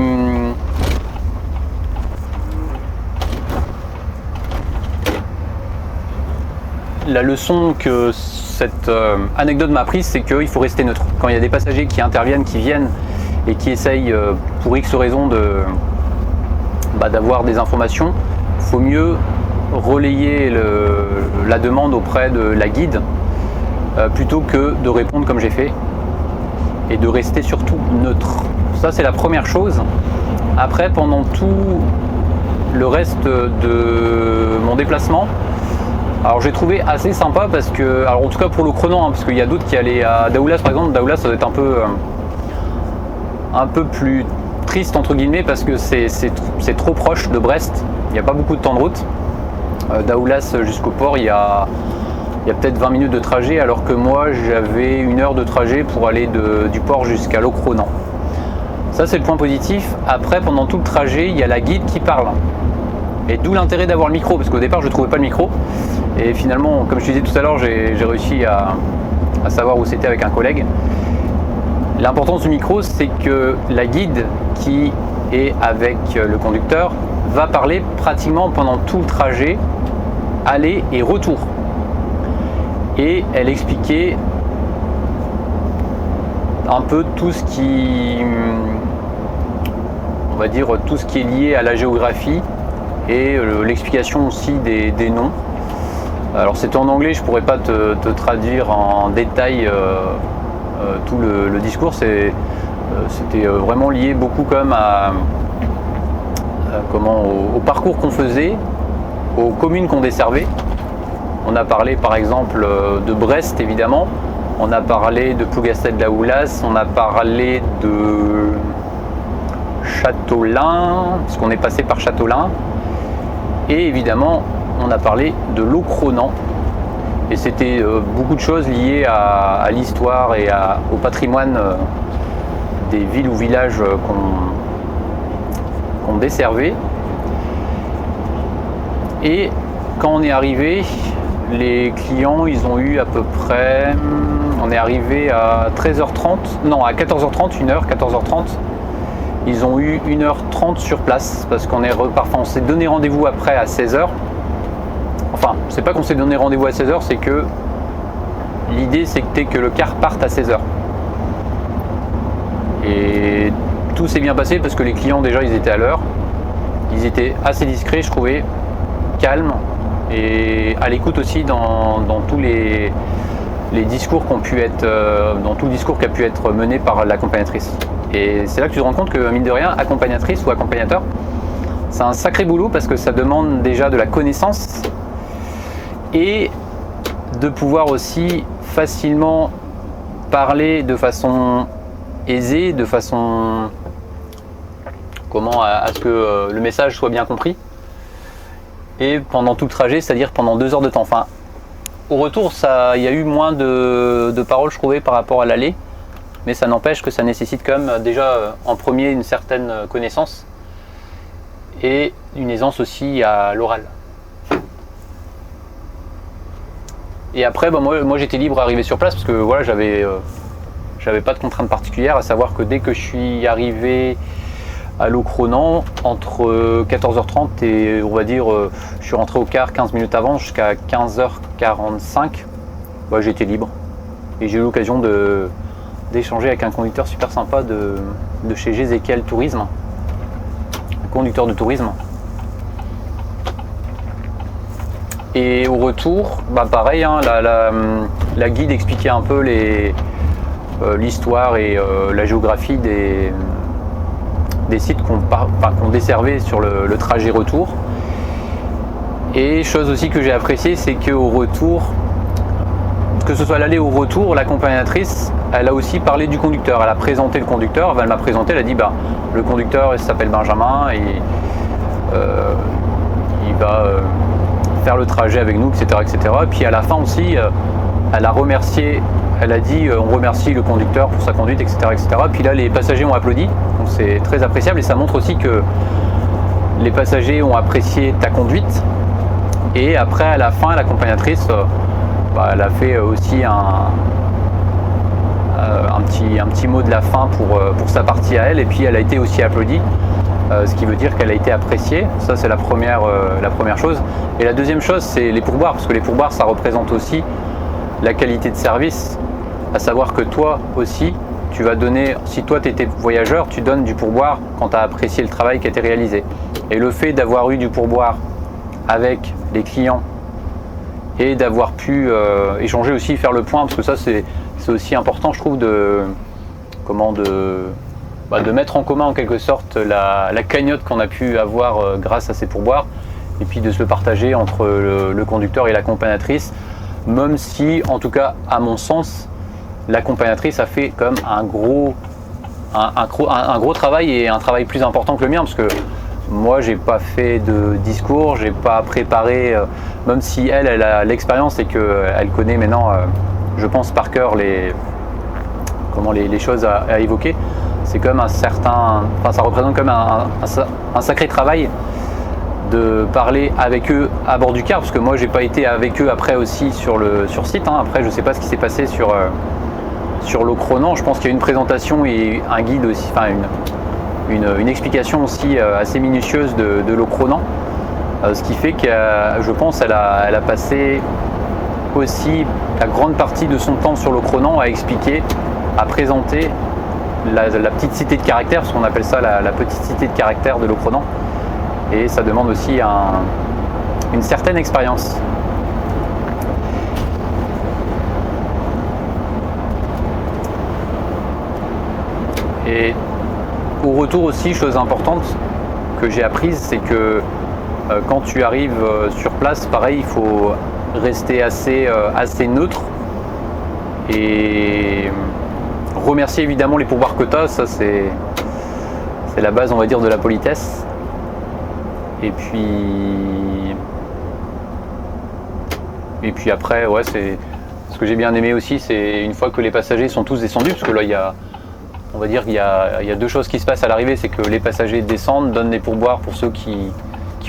la leçon que cette anecdote m'a apprise, c'est qu'il faut rester neutre. Quand il y a des passagers qui interviennent, qui viennent et qui essayent pour X raisons d'avoir des informations, il faut mieux relayer la demande auprès de la guide plutôt que de répondre comme j'ai fait et de rester surtout neutre. Ça c'est la première chose. Après, pendant tout le reste de mon déplacement, alors j'ai trouvé assez sympa parce que, alors en tout cas pour le Cronan, hein, parce qu'il y a d'autres qui allaient à Daoulas par exemple. Daoulas ça doit être un peu plus triste entre guillemets parce que c'est trop proche de Brest, il n'y a pas beaucoup de temps de route. Daoulas jusqu'au port, il y a peut-être 20 minutes de trajet, alors que moi j'avais 1 heure de trajet pour aller du port jusqu'à Locronan. Ça c'est le point positif. Après, pendant tout le trajet, il y a la guide qui parle. Et d'où l'intérêt d'avoir le micro, parce qu'au départ je ne trouvais pas le micro. Et finalement, comme je te disais tout à l'heure, j'ai réussi à savoir où c'était avec un collègue. L'importance du micro, c'est que la guide qui est avec le conducteur va parler pratiquement pendant tout le trajet, aller et retour. Et elle expliquait un peu tout ce qui, on va dire, tout ce qui est lié à la géographie et l'explication aussi des noms. Alors c'était en anglais, je pourrais pas te traduire en détail tout le discours. C'était vraiment lié beaucoup comme au parcours qu'on faisait, aux communes qu'on desservait. On a parlé par exemple de Brest évidemment, on a parlé de Plougastel-Daoulas, on a parlé de Châteaulin, parce qu'on est passé par Châteaulin, et évidemment on a parlé de Locronan. Et c'était beaucoup de choses liées à l'histoire et au patrimoine des villes ou villages qu'on desservait. Et quand on est arrivé, les clients, ils ont eu à peu près... On est arrivé à 13h30, non à 14h30, 1h, 14h30. Ils ont eu 1h30 sur place parce qu'on est reparti. On s'est donné rendez-vous après à 16h. Enfin, c'est pas qu'on s'est donné rendez-vous à 16h, c'est que l'idée c'était que le car parte à 16h. Et tout s'est bien passé parce que les clients déjà ils étaient à l'heure. Ils étaient assez discrets, je trouvais, calmes et à l'écoute aussi dans tous les discours qui ont pu être, dans tout le discours qui a pu être mené par l'accompagnatrice. Et c'est là que tu te rends compte que mine de rien, accompagnatrice ou accompagnateur, c'est un sacré boulot parce que ça demande déjà de la connaissance et de pouvoir aussi facilement parler de façon aisée, de façon à ce que le message soit bien compris. Et pendant tout le trajet, c'est-à-dire pendant 2 heures de temps. Enfin, au retour, il y a eu moins de paroles, je trouvais, par rapport à l'aller. Mais ça n'empêche que ça nécessite quand même déjà en premier une certaine connaissance et une aisance aussi à l'oral. Et après, moi j'étais libre à arriver sur place parce que voilà, j'avais pas de contraintes particulières, à savoir que dès que je suis arrivé à Locronan, entre 14h30 et on va dire, je suis rentré au car 15 minutes avant jusqu'à 15h45, j'étais libre. Et j'ai eu l'occasion d'échanger avec un conducteur super sympa de chez Gézéchiel Tourisme, un conducteur de tourisme. Et au retour, pareil, hein, la guide expliquait un peu l'histoire et la géographie des sites qu'on desservait sur le trajet retour. Et chose aussi que j'ai appréciée, c'est qu'au retour, que ce soit l'aller ou au retour, l'accompagnatrice, elle a aussi parlé du conducteur. Elle a présenté le conducteur, elle m'a présenté, elle a dit le conducteur il s'appelle Benjamin et il va faire le trajet avec nous, etc., etc. Et puis à la fin aussi, elle a remercié, elle a dit on remercie le conducteur pour sa conduite, etc., etc. Puis là les passagers ont applaudi, donc c'est très appréciable et ça montre aussi que les passagers ont apprécié ta conduite. Et après à la fin, l'accompagnatrice, elle a fait aussi un petit mot de la fin pour sa partie à elle, et puis elle a été aussi applaudie, ce qui veut dire qu'elle a été appréciée. Ça c'est la première chose. Et la deuxième chose, c'est les pourboires, parce que les pourboires ça représente aussi la qualité de service, à savoir que toi aussi tu vas donner, si toi tu étais voyageur, tu donnes du pourboire quand tu as apprécié le travail qui a été réalisé. Et le fait d'avoir eu du pourboire avec les clients et d'avoir pu échanger aussi, faire le point, parce que ça c'est aussi important je trouve de mettre en commun en quelque sorte la cagnotte qu'on a pu avoir grâce à ces pourboires, et puis de se le partager entre le conducteur et l'accompagnatrice, même si en tout cas à mon sens l'accompagnatrice a fait comme un gros travail, et un travail plus important que le mien, parce que moi j'ai pas fait de discours, j'ai pas préparé, même si elle a l'expérience et qu'elle connaît maintenant je pense par cœur les choses à évoquer. C'est comme ça représente comme un sacré travail de parler avec eux à bord du car, parce que moi j'ai pas été avec eux après aussi sur site, hein. Après je sais pas ce qui s'est passé sur Locronan. Je pense qu'il y a une présentation et un guide aussi, enfin une explication aussi assez minutieuse de Locronan, ce qui fait que je pense elle a passé aussi la grande partie de son temps sur Locronan à expliquer, à présenter la petite cité de caractère, parce qu'on appelle ça la petite cité de caractère de Locronan, et ça demande aussi une certaine expérience. Et au retour aussi, chose importante que j'ai apprise, c'est que quand tu arrives sur place, pareil, il faut rester assez neutre et remercier évidemment les pourboires que tu as, ça c'est la base on va dire de la politesse. Et puis après, ouais, c'est ce que j'ai bien aimé aussi, c'est une fois que les passagers sont tous descendus, parce que là il y a On va dire qu'il y a deux choses qui se passent à l'arrivée, c'est que les passagers descendent, donnent des pourboires pour ceux qui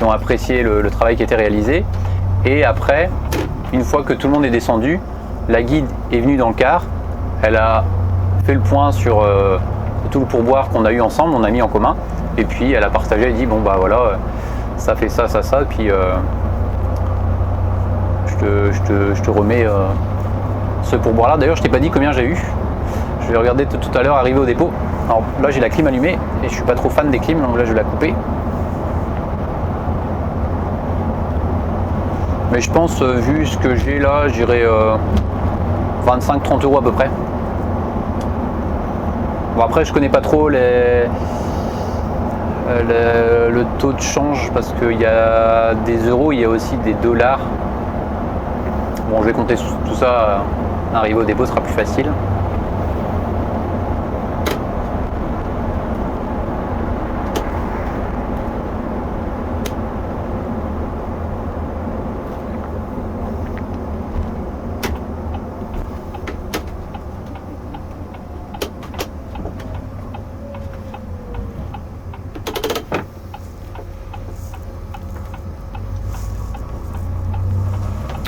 ont apprécié le travail qui a été réalisé. Et après, une fois que tout le monde est descendu, la guide est venue dans le car, elle a fait le point sur tout le pourboire qu'on a eu ensemble, on a mis en commun, et puis elle a partagé, elle dit bon bah voilà, ça fait ça, et puis je te remets ce pourboire là. D'ailleurs je t'ai pas dit combien j'ai eu, je vais regarder tout à l'heure arrivé au dépôt. Alors là j'ai la clim allumée et je suis pas trop fan des clims, donc là je vais la couper. Mais je pense, vu ce que j'ai là, j'irai 25-30 € à peu près. Bon après je connais pas trop le taux de change parce qu'il y a des euros, il y a aussi des dollars. Bon je vais compter tout ça, arriver au dépôt sera plus facile.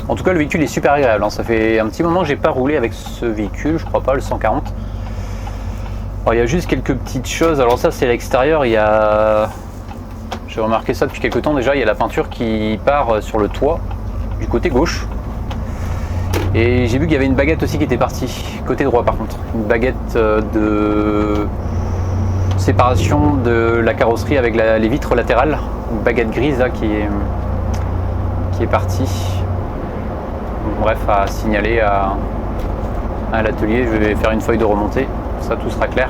En tout cas, le véhicule est super agréable. Ça fait un petit moment que j'ai pas roulé avec ce véhicule, je crois pas, le 140. Alors, il y a juste quelques petites choses. Alors ça, c'est l'extérieur. J'ai remarqué ça depuis quelques temps déjà. Il y a la peinture qui part sur le toit du côté gauche. Et j'ai vu qu'il y avait une baguette aussi qui était partie côté droit par contre. Une baguette de séparation de la carrosserie avec les vitres latérales. Une baguette grise là qui est partie. Bref, à signaler à l'atelier, je vais faire une feuille de remontée, ça tout sera clair.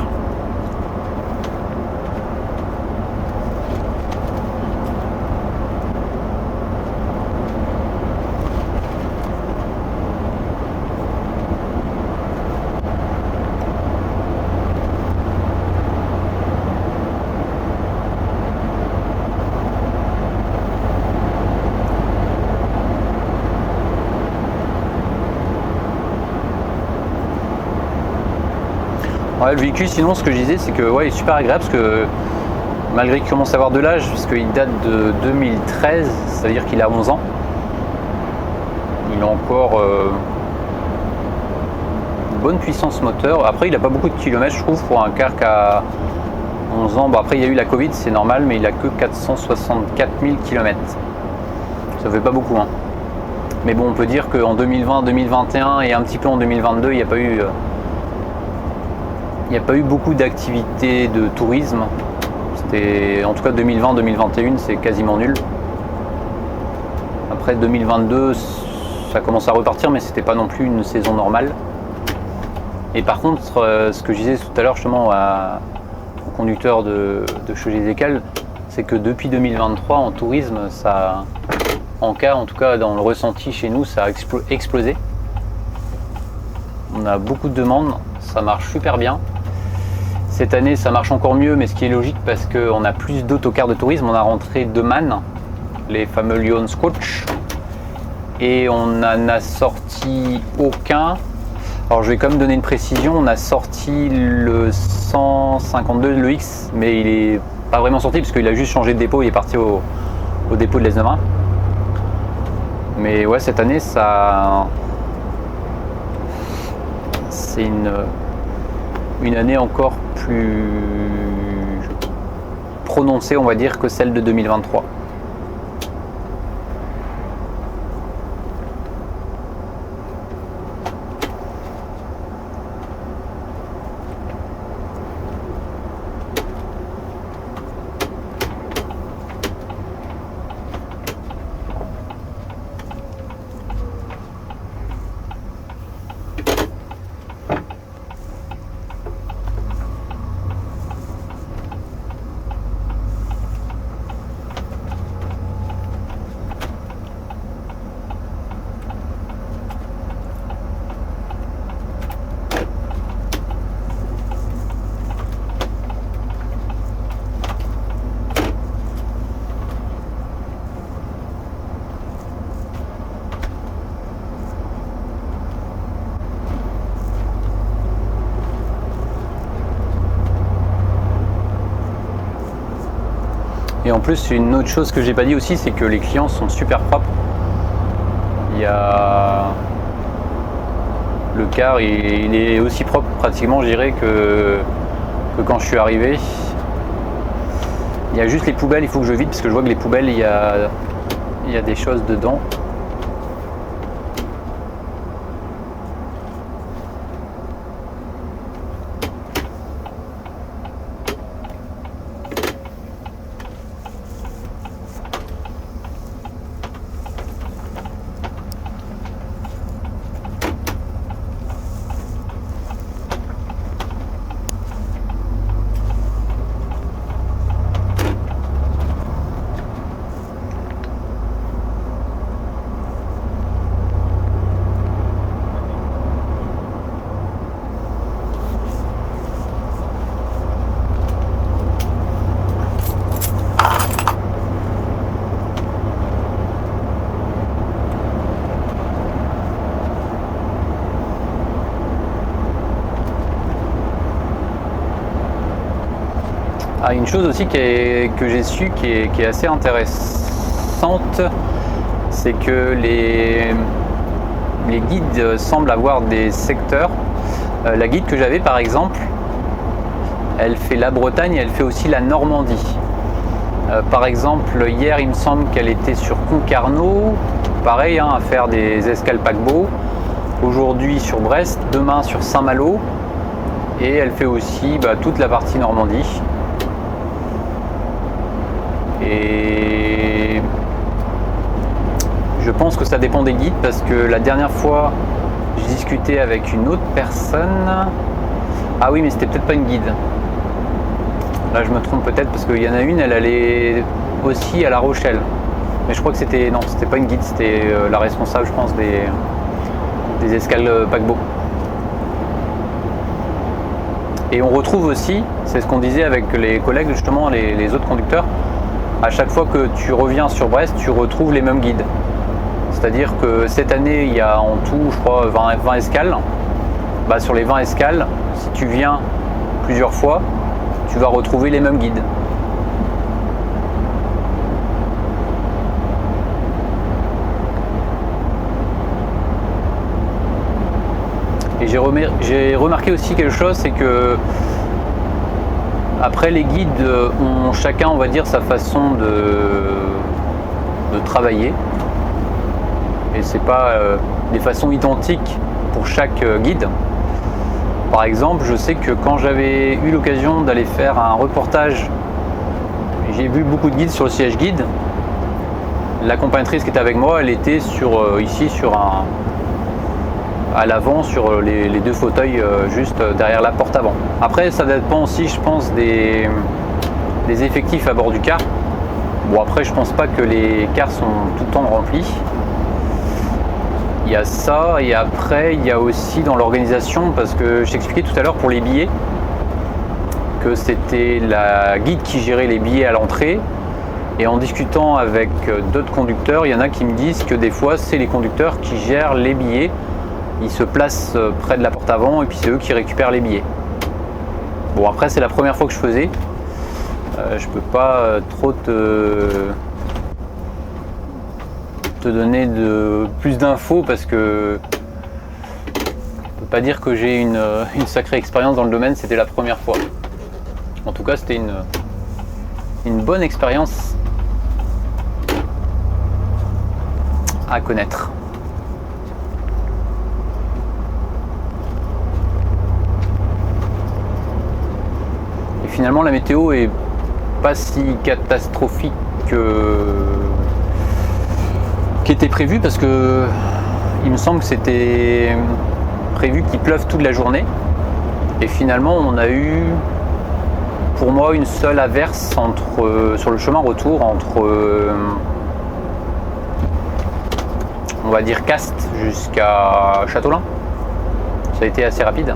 Ouais, le véhicule, sinon, ce que je disais, c'est que ouais, il est super agréable parce que malgré qu'il commence à avoir de l'âge, puisqu'il date de 2013, ça veut dire qu'il a 11 ans, il a encore une bonne puissance moteur. Après, il n'a pas beaucoup de kilomètres, je trouve, pour un car qui a 11 ans. Bon, après, il y a eu la Covid, c'est normal, mais il a que 464 000 km. Ça fait pas beaucoup, hein. Mais bon, on peut dire qu'en 2020, 2021 et un petit peu en 2022, il n'y a pas eu beaucoup d'activités de tourisme. En tout cas 2020-2021 c'est quasiment nul. Après 2022 ça commence à repartir mais c'était pas non plus une saison normale. Et par contre ce que je disais tout à l'heure justement au conducteur de Chaugy-Descales, c'est que depuis 2023 en tourisme en tout cas dans le ressenti chez nous, ça a explosé. On a beaucoup de demandes, ça marche super bien. Cette année, ça marche encore mieux, mais ce qui est logique parce qu'on a plus d'autocars de tourisme. On a rentré 2 MAN, les fameux Lions Coach, et on n'en a sorti aucun. Alors, je vais quand même donner une précision. On a sorti le 152, le X, mais il n'est pas vraiment sorti parce qu'il a juste changé de dépôt. Il est parti au dépôt de l'Es-Neumain. Mais ouais, cette année, c'est une année encore plus prononcée, on va dire, que celle de 2023. Et en plus, une autre chose que j'ai pas dit aussi, c'est que les clients sont super propres. Il y a le car, il est aussi propre pratiquement, je dirais, que quand je suis arrivé. Il y a juste les poubelles, il faut que je vide parce que je vois que les poubelles, il y a des choses dedans. Ah, une chose aussi que j'ai su qui est assez intéressante, c'est que les guides semblent avoir des secteurs. La guide que j'avais par exemple, elle fait la Bretagne et elle fait aussi la Normandie. Par exemple, hier il me semble qu'elle était sur Concarneau, pareil, à faire des escales paquebots. Aujourd'hui sur Brest, demain sur Saint-Malo, et elle fait aussi toute la partie Normandie. Et je pense que ça dépend des guides parce que la dernière fois j'ai discuté avec une autre personne. Ah oui, mais c'était peut-être pas une guide. Là je me trompe peut-être parce qu'il y en a une, elle allait aussi à La Rochelle. Mais je crois que c'était pas une guide, c'était la responsable je pense des escales paquebots. Et on retrouve aussi, c'est ce qu'on disait avec les collègues justement, les autres conducteurs, à chaque fois que tu reviens sur Brest, tu retrouves les mêmes guides. C'est-à-dire que cette année, il y a en tout, je crois, 20 escales. Sur les 20 escales, si tu viens plusieurs fois, tu vas retrouver les mêmes guides. Et j'ai remarqué aussi quelque chose, c'est que après les guides ont chacun, on va dire, sa façon de travailler. Et c'est pas des façons identiques pour chaque guide. Par exemple, je sais que quand j'avais eu l'occasion d'aller faire un reportage, j'ai vu beaucoup de guides sur le siège guide. L'accompagnatrice qui était avec moi, elle était à l'avant sur les deux fauteuils juste derrière la porte avant. Après ça dépend aussi je pense des effectifs à bord du car. Bon après je pense pas que les cars sont tout le temps remplis. Il y a ça et après il y a aussi dans l'organisation parce que je t'expliquais tout à l'heure pour les billets que c'était la guide qui gérait les billets à l'entrée et en discutant avec d'autres conducteurs, il y en a qui me disent que des fois c'est les conducteurs qui gèrent les billets. Ils se placent près de la porte avant et puis c'est eux qui récupèrent les billets. Bon après c'est la première fois que je faisais. Je peux pas trop te donner plus d'infos parce que je peux pas dire que j'ai une sacrée expérience dans le domaine, c'était la première fois. En tout cas c'était une bonne expérience à connaître. Finalement la météo est pas si catastrophique qu'était prévu parce que il me semble que c'était prévu qu'il pleuve toute la journée et finalement on a eu pour moi une seule averse sur le chemin retour entre on va dire Castres jusqu'à Châteaulin. Ça a été assez rapide.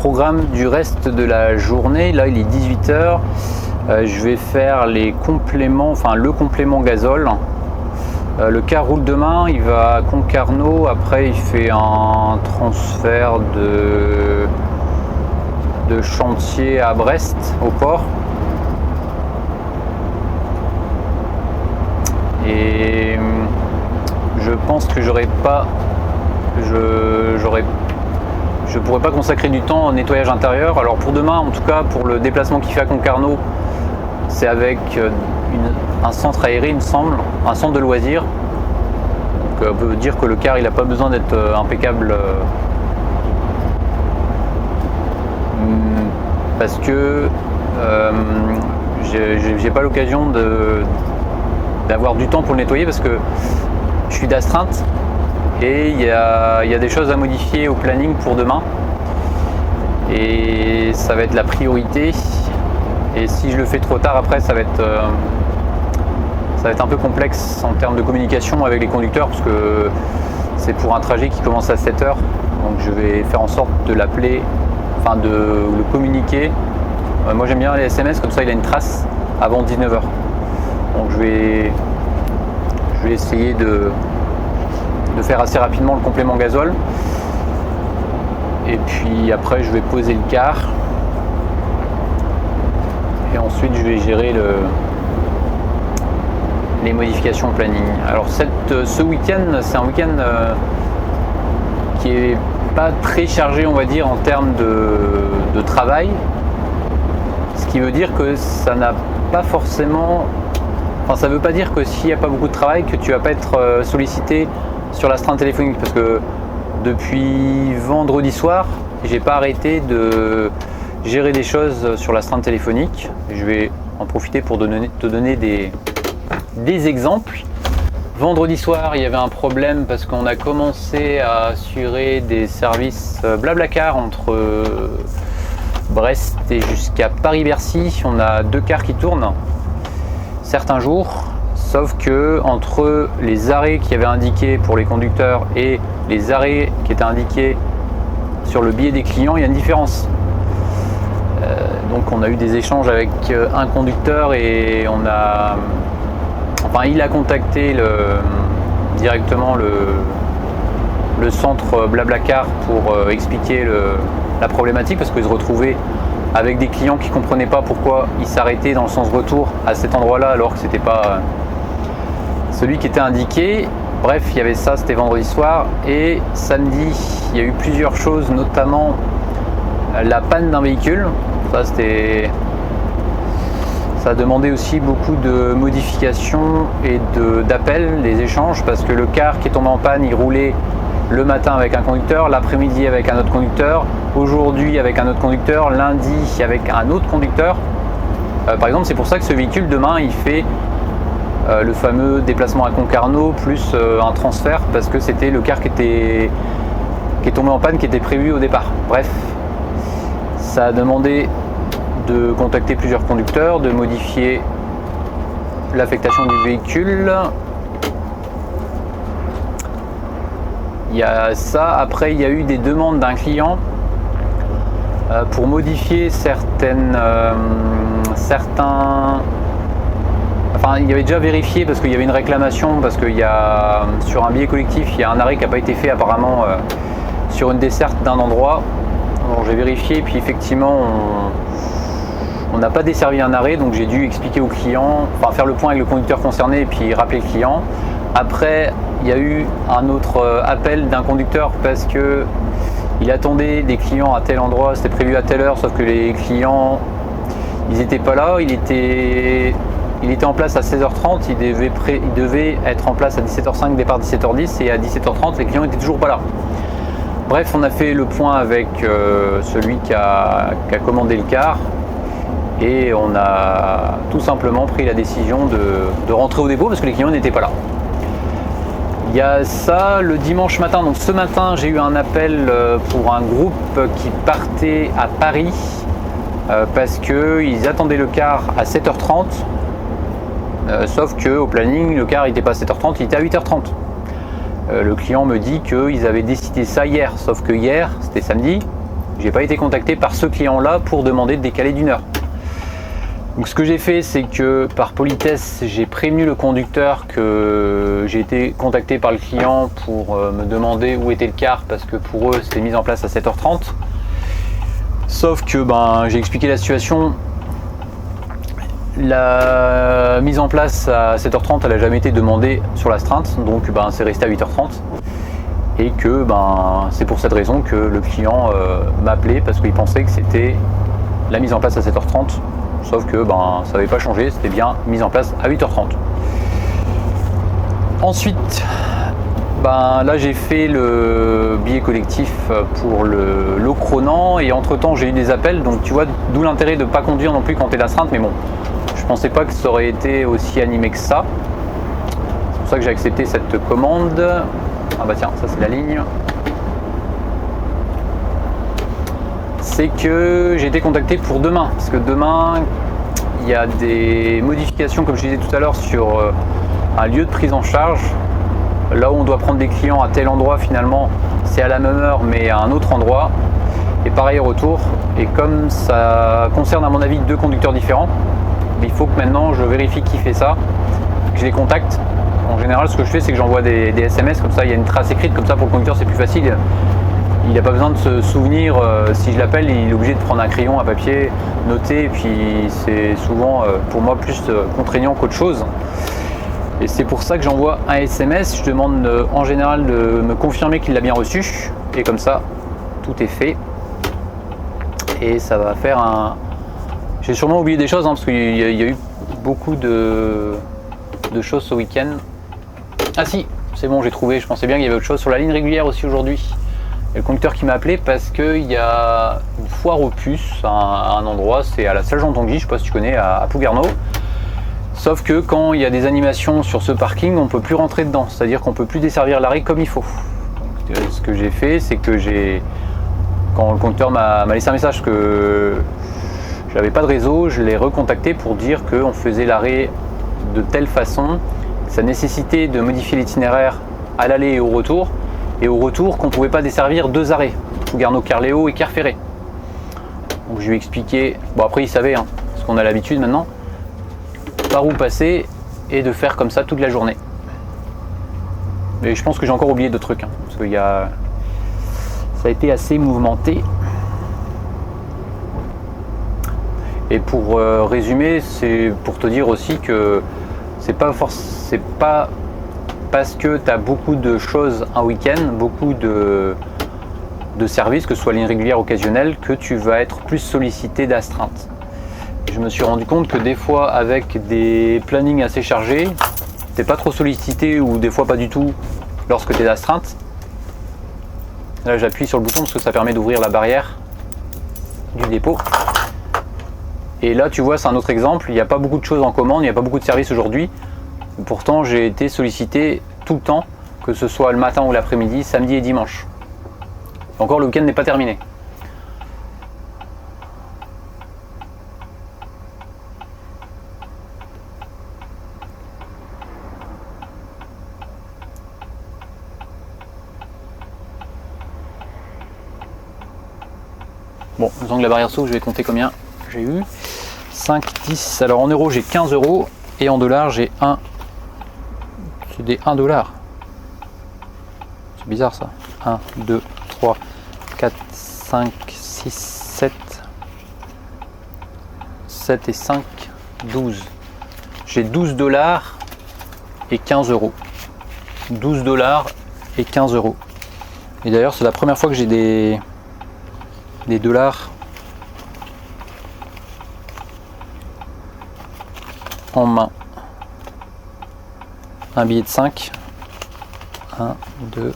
programme du reste de la journée, là il est 18 h. Je vais faire les compléments, enfin le complément gazole. Le car roule demain, il va à Concarneau, après il fait un transfert de chantier à Brest, au port. Et je pense que je pourrais pas consacrer du temps au nettoyage intérieur. Alors pour demain, en tout cas pour le déplacement qu'il fait à Concarneau, c'est avec un centre aéré, il me semble, un centre de loisirs. Donc on peut dire que le car il n'a pas besoin d'être impeccable parce que j'ai pas l'occasion d'avoir du temps pour le nettoyer parce que je suis d'astreinte et il y a des choses à modifier au planning pour demain et ça va être la priorité. Et si je le fais trop tard après, ça va être un peu complexe en termes de communication avec les conducteurs parce que c'est pour un trajet qui commence à 7 h. Donc je vais faire en sorte de l'appeler, enfin de le communiquer. Moi j'aime bien les SMS, comme ça il a une trace avant 19 h. Donc je vais essayer de faire assez rapidement le complément gazole. Et puis après je vais poser le car. Et ensuite je vais gérer les modifications au planning. Alors ce week-end, c'est un week-end qui est pas très chargé, on va dire, en termes de travail. Ce qui veut dire que ça n'a pas forcément... Enfin, ça veut pas dire que s'il n'y a pas beaucoup de travail, que tu vas pas être sollicité sur l'astreinte téléphonique. Parce que depuis vendredi soir, j'ai pas arrêté de gérer des choses sur l'astreinte téléphonique. Je vais en profiter pour te donner des exemples. Vendredi soir, il y avait un problème parce qu'on a commencé à assurer des services Blablacar entre Brest et jusqu'à Paris-Bercy. On a 2 cars qui tournent certains jours, sauf que entre les arrêts qui avaient indiqués pour les conducteurs et les arrêts qui étaient indiqués sur le billet des clients, il y a une différence. Donc on a eu des échanges avec un conducteur et il a contacté directement le centre Blablacar pour expliquer la problématique parce qu'ils se retrouvaient avec des clients qui ne comprenaient pas pourquoi ils s'arrêtaient dans le sens retour à cet endroit-là alors que c'était pas celui qui était indiqué. Bref, il y avait ça, c'était vendredi soir. Et samedi, il y a eu plusieurs choses, notamment la panne d'un véhicule. Ça a demandé aussi beaucoup de modifications et d'appels, des échanges, parce que le car qui est tombé en panne, il roulait le matin avec un conducteur, l'après-midi avec un autre conducteur, aujourd'hui avec un autre conducteur, lundi avec un autre conducteur. Par exemple, c'est pour ça que ce véhicule, demain, il fait le fameux déplacement à Concarneau plus un transfert, parce que c'était le car qui est tombé en panne, qui était prévu au départ. Bref, ça a demandé de contacter plusieurs conducteurs, de modifier l'affectation du véhicule. Il y a ça. Après, il y a eu des demandes d'un client pour modifier certains... Enfin, il y avait déjà vérifié parce qu'il y avait une réclamation, parce qu'il y a sur un billet collectif, il y a un arrêt qui n'a pas été fait apparemment sur une desserte d'un endroit. Alors, j'ai vérifié, puis effectivement, on n'a pas desservi un arrêt, donc j'ai dû expliquer au client, enfin faire le point avec le conducteur concerné et puis rappeler le client. Après, il y a eu un autre appel d'un conducteur parce que il attendait des clients à tel endroit, c'était prévu à telle heure, sauf que les clients, ils n'étaient pas là. Il était en place à 16h30, il devait être en place à 17h05, départ 17h10, et à 17h30, les clients n'étaient toujours pas là. Bref, on a fait le point avec celui qui a commandé le car. Et on a tout simplement pris la décision de rentrer au dépôt parce que les clients n'étaient pas là. Il y a ça le dimanche matin. Donc ce matin, j'ai eu un appel pour un groupe qui partait à Paris parce qu'ils attendaient le car à 7h30. Sauf qu'au planning, le car n'était pas à 7h30, il était à 8h30. Le client me dit qu'ils avaient décidé ça hier. Sauf que hier, c'était samedi, J'ai pas été contacté par ce client-là pour demander de décaler d'1 heure. Donc ce que j'ai fait, c'est que par politesse, j'ai prévenu le conducteur que j'ai été contacté par le client pour me demander où était le car, parce que pour eux c'était mis en place à 7h30. Sauf que j'ai expliqué la situation. La mise en place à 7h30, elle n'a jamais été demandée sur l'astreinte, donc c'est resté à 8h30. Et que c'est pour cette raison que le client m'appelait, parce qu'il pensait que c'était la mise en place à 7h30. Sauf que ça n'avait pas changé, c'était bien mis en place à 8h30. Ensuite, là j'ai fait le billet collectif pour le Locronan et entre temps j'ai eu des appels, donc tu vois d'où l'intérêt de ne pas conduire non plus quand tu es d'astreinte, mais bon, je pensais pas que ça aurait été aussi animé que ça. C'est pour ça que j'ai accepté cette commande. Ah bah tiens, ça c'est la ligne. C'est que j'ai été contacté pour demain, parce que demain il y a des modifications, comme je disais tout à l'heure, sur un lieu de prise en charge. Là où on doit prendre des clients à tel endroit, finalement c'est à la même heure mais à un autre endroit, et pareil au retour. Et comme ça concerne à mon avis 2 conducteurs différents, il faut que maintenant je vérifie qui fait ça, que je les contacte. En général ce que je fais, c'est que j'envoie des SMS, comme ça il y a une trace écrite, comme ça pour le conducteur c'est plus facile. Il n'a pas besoin de se souvenir, si je l'appelle, il est obligé de prendre un crayon, un papier, noter, et puis c'est souvent pour moi plus contraignant qu'autre chose. Et c'est pour ça que j'envoie un SMS, je demande en général de me confirmer qu'il l'a bien reçu, et comme ça, tout est fait. Et ça va faire un... J'ai sûrement oublié des choses, parce qu'il y a eu beaucoup de choses ce week-end. Ah si, c'est bon, j'ai trouvé, je pensais bien qu'il y avait autre chose. Sur la ligne régulière aussi aujourd'hui. Il y a le conducteur qui m'a appelé parce qu'il y a une foire aux puces à un endroit, c'est à la salle Jean Tanguy, je ne sais pas si tu connais, à Pouguerneau. Sauf que quand il y a des animations sur ce parking, on ne peut plus rentrer dedans, c'est-à-dire qu'on ne peut plus desservir l'arrêt comme il faut. Donc, ce que j'ai fait, c'est que quand le conducteur m'a laissé un message que j'avais pas de réseau, je l'ai recontacté pour dire qu'on faisait l'arrêt de telle façon, ça nécessitait de modifier l'itinéraire à l'aller et au retour. Et au retour qu'on ne pouvait pas desservir 2 arrêts, Pouguerneau-Carléo et Querferré. Donc je lui ai expliqué, bon après il savait, parce qu'on a l'habitude maintenant, par où passer et de faire comme ça toute la journée. Mais je pense que j'ai encore oublié d'autres trucs, parce que ça a été assez mouvementé. Et pour résumer, c'est pour te dire aussi que c'est pas parce que tu as beaucoup de choses un week-end, beaucoup de services, que ce soit ligne régulière ou occasionnelle, que tu vas être plus sollicité d'astreinte. Je me suis rendu compte que des fois, avec des plannings assez chargés, tu n'es pas trop sollicité ou des fois pas du tout lorsque tu es d'astreinte. Là, j'appuie sur le bouton parce que ça permet d'ouvrir la barrière du dépôt. Et là, tu vois, c'est un autre exemple. Il n'y a pas beaucoup de choses en commande, il n'y a pas beaucoup de services aujourd'hui. Pourtant, j'ai été sollicité tout le temps, que ce soit le matin ou l'après-midi, samedi et dimanche. Encore, le week-end n'est pas terminé. Bon, disons que la barrière s'ouvre, je vais compter combien j'ai eu. 5, 10, alors en euros j'ai 15 € et en dollars j'ai 1. C'est des 1 $. C'est bizarre ça. 1, 2, 3, 4, 5, 6, 7. 7 et 5, 12. J'ai 12 $ et 15 €. 12 $ et 15 €. Et d'ailleurs c'est la première fois que j'ai des dollars en main. Un billet de 5. 1, 2,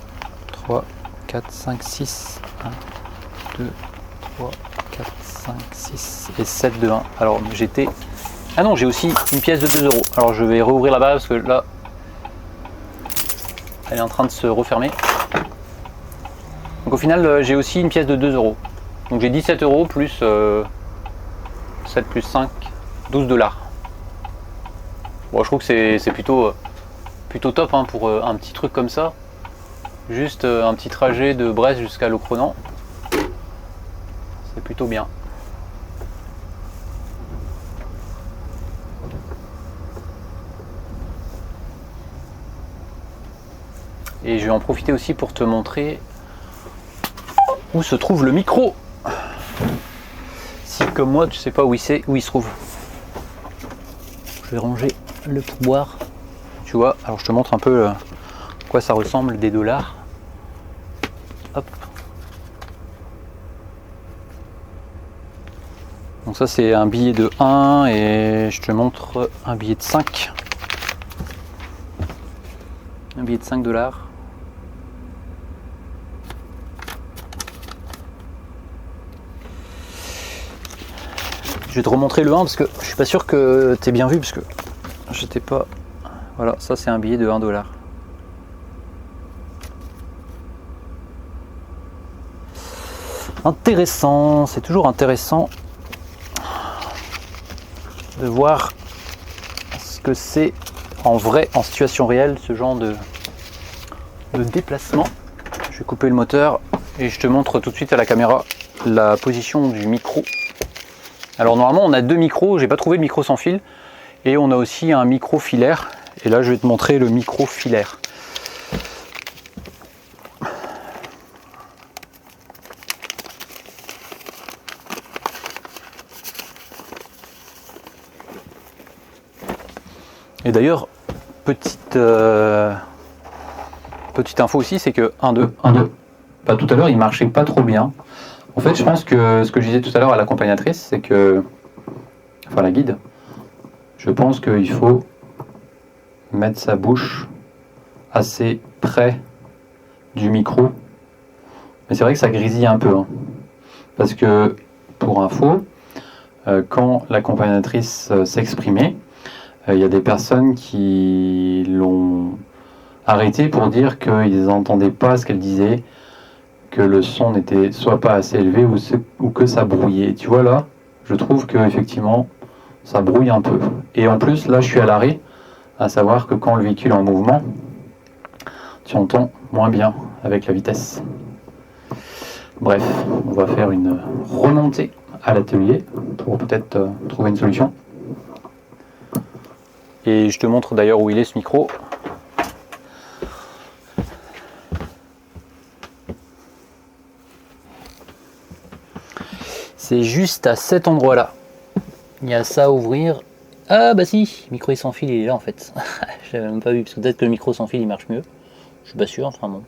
3, 4, 5, 6. 1, 2, 3, 4, 5, 6 et 7 de 1. Alors j'étais... Ah non, j'ai aussi une pièce de 2 €. Alors je vais rouvrir la barre parce que là, elle est en train de se refermer. Donc au final, j'ai aussi une pièce de 2 €. Donc j'ai 17 € plus 7 plus 5, 12 $. Bon, je trouve que c'est plutôt top pour un petit truc comme ça. Juste un petit trajet de Brest jusqu'à Locronan. C'est plutôt bien. Et je vais en profiter aussi pour te montrer où se trouve le micro. Si comme moi tu sais pas où il se trouve. Je vais ranger le pourboire. Tu vois, alors je te montre un peu à quoi ça ressemble des dollars. Hop. Donc ça c'est un billet de 1 et je te montre un billet de 5. Un billet de 5 dollars. Je vais te remontrer le 1 parce que je suis pas sûr que tu aies bien vu parce que j'étais pas. Voilà, ça c'est un billet de 1 dollar. Intéressant, c'est toujours intéressant de voir ce que c'est en vrai, en situation réelle, ce genre de déplacement. Je vais couper le moteur et je te montre tout de suite à la caméra la position du micro. Alors normalement on a deux micros, j'ai pas trouvé le micro sans fil et on a aussi un micro filaire et là je vais te montrer le micro filaire. Et d'ailleurs petite info aussi, c'est que 1, 2, bah, tout à l'heure il marchait pas trop bien. En fait, je pense que ce que je disais tout à l'heure à l'accompagnatrice, c'est que, enfin la guide, je pense qu'il faut mettre sa bouche assez près du micro. Mais c'est vrai que ça grésille un peu. Hein. Parce que, pour info, quand l'accompagnatrice s'exprimait, il y a des personnes qui l'ont arrêté pour dire qu'ils n'entendaient pas ce qu'elle disait, que le son n'était soit pas assez élevé ou que ça brouillait. Tu vois là, je trouve que effectivement ça brouille un peu. Et en plus là je suis à l'arrêt, à savoir que quand le véhicule est en mouvement, tu entends moins bien avec la vitesse. Bref, on va faire une remontée à l'atelier pour peut-être trouver une solution. Et je te montre d'ailleurs où il est ce micro. C'est juste à cet endroit-là. Il y a ça à ouvrir. Ah bah si, le micro sans fil il est là en fait. Je l'avais même pas vu, parce que peut-être que le micro sans fil il marche mieux. Je suis pas sûr, enfin bon.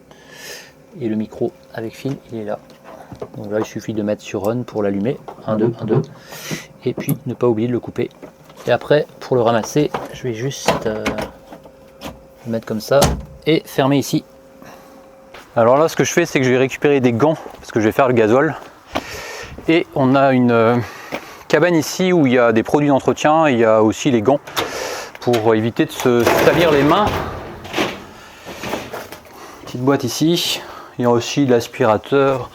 Et le micro avec fil il est là. Donc là il suffit de mettre sur on pour l'allumer. 1, 2, 1, 2. Et puis ne pas oublier de le couper. Et après pour le ramasser, je vais juste le mettre comme ça et fermer ici. Alors là ce que je fais c'est que je vais récupérer des gants parce que je vais faire le gasoil. Et on a une cabane ici où il y a des produits d'entretien, il y a aussi les gants pour éviter de se salir les mains. Petite boîte ici, il y a aussi l'aspirateur,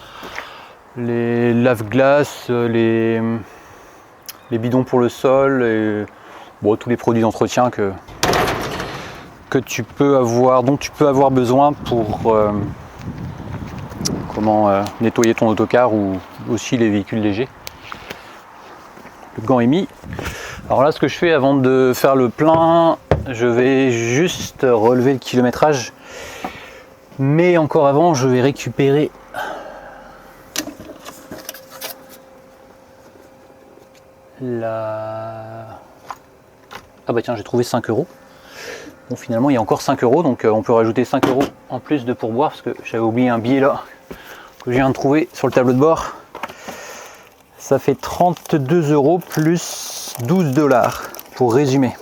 les lave-glaces, les bidons pour le sol, et bon, tous les produits d'entretien dont tu peux avoir besoin pour nettoyer ton autocar ou aussi les véhicules légers. Le gant est mis. Alors là ce que je fais avant de faire le plein, je vais juste relever le kilométrage, mais encore avant je vais récupérer ah bah tiens, j'ai trouvé 5 €. Bon, finalement il y a encore 5 €, donc on peut rajouter 5 € en plus de pourboire parce que j'avais oublié un billet là que je viens de trouver sur le tableau de bord. Ça fait 32 € plus 12 $ pour résumer.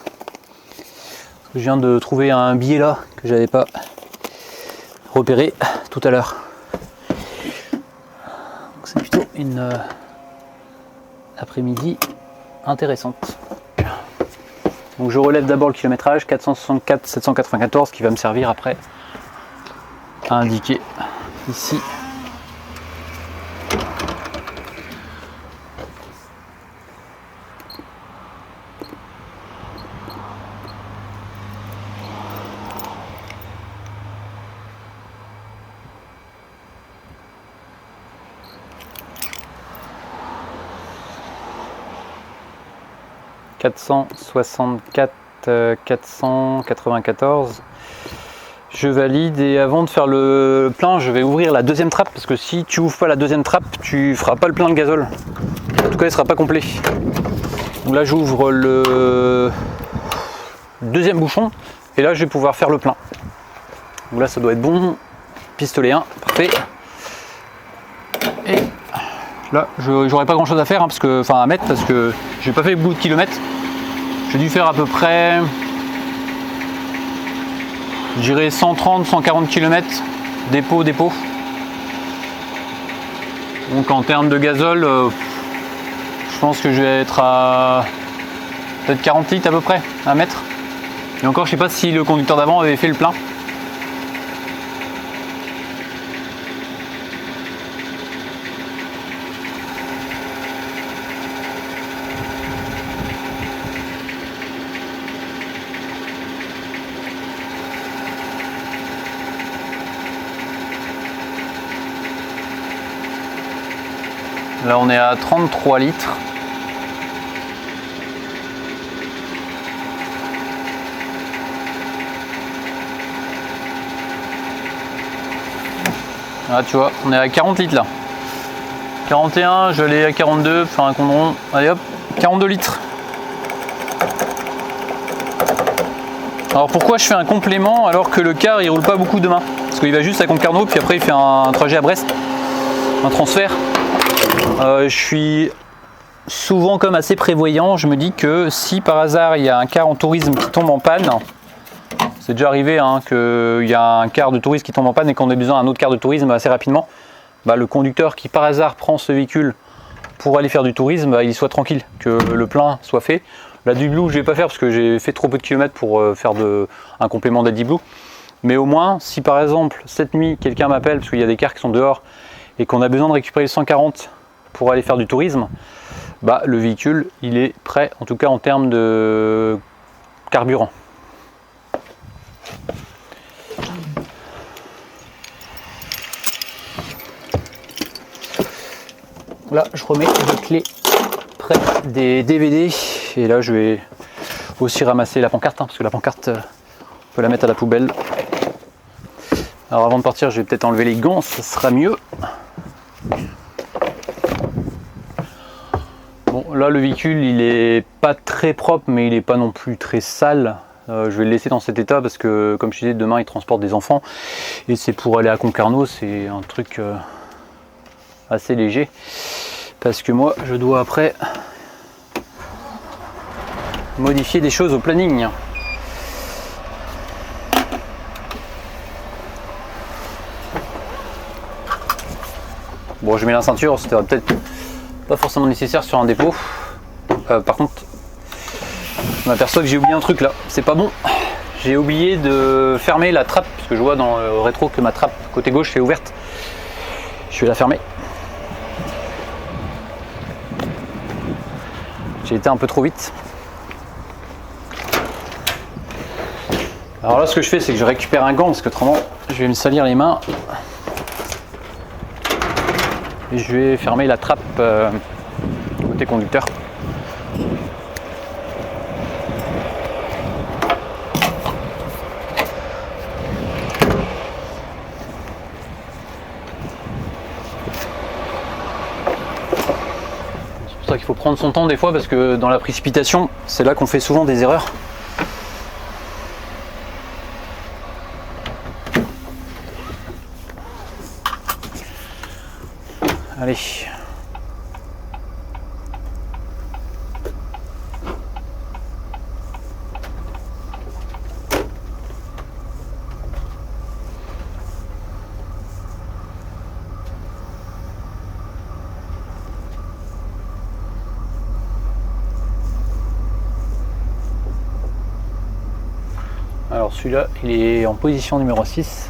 Je viens de trouver un billet là que j'avais pas repéré tout à l'heure. C'est plutôt une après-midi intéressante. Donc je relève d'abord le kilométrage 464 794 qui va me servir après à indiquer ici . 464 494. Je valide et avant de faire le plein, je vais ouvrir la deuxième trappe parce que si tu ouvres pas la deuxième trappe, tu feras pas le plein de gazole. En tout cas, il sera pas complet. Donc là, j'ouvre le deuxième bouchon et là, je vais pouvoir faire le plein. Donc là, ça doit être bon. Pistolet 1, parfait. Et là, j'aurais pas grand chose à faire, hein, à mettre parce que j'ai pas fait beaucoup de kilomètres. J'ai dû faire à peu près, je dirais 130-140 km dépôt. Donc en termes de gazole, je pense que je vais être à peut-être 40 litres à peu près à mettre. Et encore, je sais pas si le conducteur d'avant avait fait le plein. Là on est à 33 litres. Ah tu vois, on est à 40 litres là. 41, je l'ai à 42, faire un compte rond. Allez hop, 42 litres. Alors pourquoi je fais un complément alors que le car il roule pas beaucoup demain? Parce qu'il va juste à Concarneau puis après il fait un trajet à Brest, un transfert. Je suis souvent comme assez prévoyant, je me dis que si par hasard il y a un car en tourisme qui tombe en panne, c'est déjà arrivé hein, qu'il y a un car de tourisme qui tombe en panne et qu'on ait besoin d'un autre car de tourisme assez rapidement, bah, le conducteur qui par hasard prend ce véhicule pour aller faire du tourisme, bah, il soit tranquille, que le plein soit fait. La AdBlue je vais pas faire parce que j'ai fait trop peu de kilomètres pour faire un complément d'AdBlue. Mais au moins, si par exemple cette nuit quelqu'un m'appelle parce qu'il y a des cars qui sont dehors et qu'on a besoin de récupérer le 140 pour aller faire du tourisme, bah, le véhicule il est prêt, en tout cas en termes de carburant. Là je remets les clés près des DVD et là je vais aussi ramasser la pancarte hein, parce que la pancarte on peut la mettre à la poubelle. Alors avant de partir je vais peut-être enlever les gants, ça sera mieux. Bon là le véhicule il est pas très propre mais il est pas non plus très sale. Je vais le laisser dans cet état parce que comme je disais demain il transporte des enfants et c'est pour aller à Concarneau, c'est un truc assez léger parce que moi je dois après modifier des choses au planning. Bon je mets la ceinture, c'était peut-être pas forcément nécessaire sur un dépôt. Par contre je m'aperçois que j'ai oublié un truc là, c'est pas bon. J'ai oublié de fermer la trappe parce que je vois dans le rétro que ma trappe côté gauche est ouverte. Je vais la fermer. J'ai été un peu trop vite. Alors là ce que je fais c'est que je récupère un gant parce que autrement je vais me salir les mains. Et je vais fermer la trappe côté conducteur. C'est pour ça qu'il faut prendre son temps des fois parce que dans la précipitation, c'est là qu'on fait souvent des erreurs. Allez. Alors celui-là, il est en position numéro 6.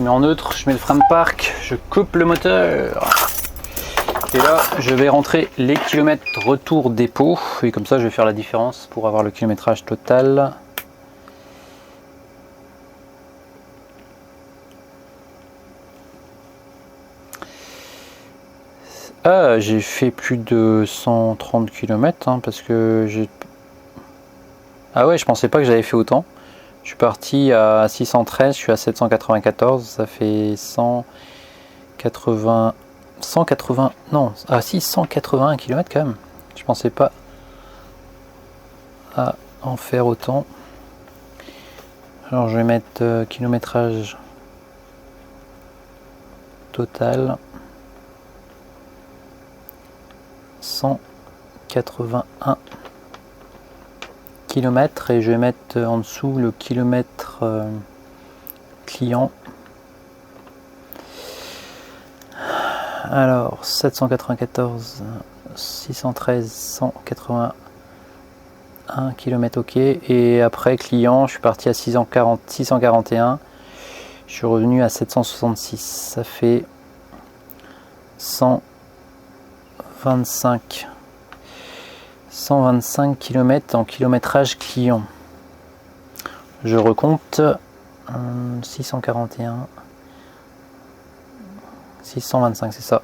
Je mets en neutre, je mets le frein de parc, je coupe le moteur. Et là, je vais rentrer les kilomètres retour dépôt. Et comme ça, je vais faire la différence pour avoir le kilométrage total. Ah, j'ai fait plus de 130 km hein, parce que j'ai... Ah ouais, je pensais pas que j'avais fait autant. Je suis parti à 613, je suis à 794, ça fait 180... non, ah si, 181 km quand même. Je pensais pas à en faire autant. Alors je vais mettre kilométrage total. 181 km et je vais mettre en dessous le kilomètre client. Alors 794, 613, 181 km ok, et après client je suis parti à 641, je suis revenu à 766, ça fait 125 km en kilométrage client. Je recompte 641, 625, c'est ça.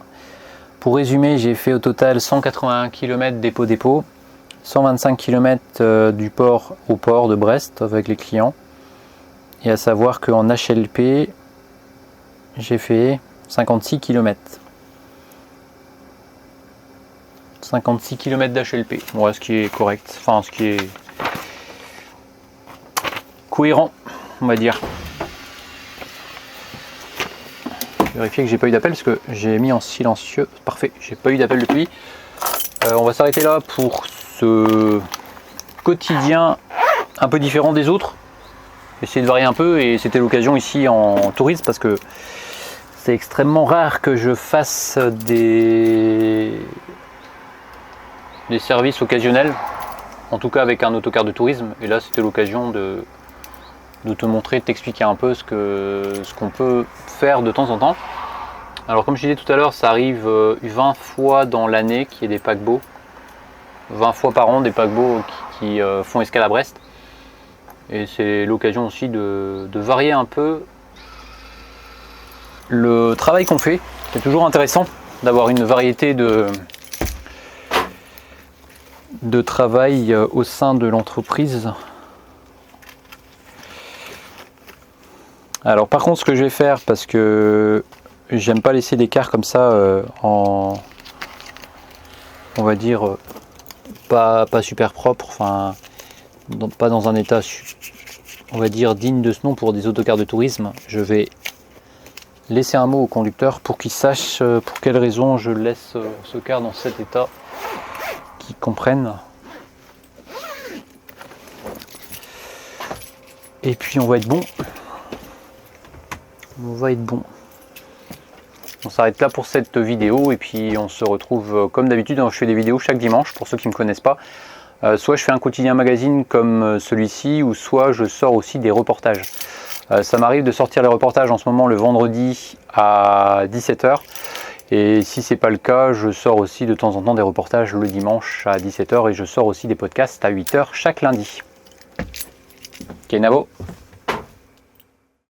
Pour résumer, j'ai fait au total 181 km dépôt-dépôt, 125 km du port au port de Brest avec les clients. Et à savoir qu'en HLP, j'ai fait 56 km. 56 km d'HLP, ouais, ce qui est correct, enfin ce qui est cohérent, on va dire. Vérifier que j'ai pas eu d'appel parce que j'ai mis en silencieux. Parfait, j'ai pas eu d'appel depuis. On va s'arrêter là pour ce quotidien un peu différent des autres. Essayer de varier un peu, et c'était l'occasion ici en tourisme parce que c'est extrêmement rare que je fasse des services occasionnels, en tout cas avec un autocar de tourisme. Et là c'était l'occasion de te montrer, de t'expliquer un peu ce qu'on peut faire de temps en temps. Alors comme je disais tout à l'heure, ça arrive 20 fois dans l'année qu'il y ait des paquebots, 20 fois par an des paquebots qui font escale à Brest. Et c'est l'occasion aussi de varier un peu le travail qu'on fait. C'est toujours intéressant d'avoir une variété de travail au sein de l'entreprise. Alors par contre, ce que je vais faire, parce que j'aime pas laisser d'écart comme ça on va dire pas super propre, enfin pas dans un état on va dire digne de ce nom pour des autocars de tourisme. Je vais laisser un mot au conducteur pour qu'il sache pour quelle raison je laisse ce car dans cet état, qu'il comprenne. Et puis on va être bon. On s'arrête là pour cette vidéo et puis on se retrouve comme d'habitude. Je fais des vidéos chaque dimanche pour ceux qui ne me connaissent pas. Soit je fais un quotidien magazine comme celui-ci, ou soit je sors aussi des reportages. Ça m'arrive de sortir les reportages en ce moment le vendredi à 17 h. Et si c'est pas le cas, je sors aussi de temps en temps des reportages le dimanche à 17 h, et je sors aussi des podcasts à 8 h chaque lundi. Kenavo.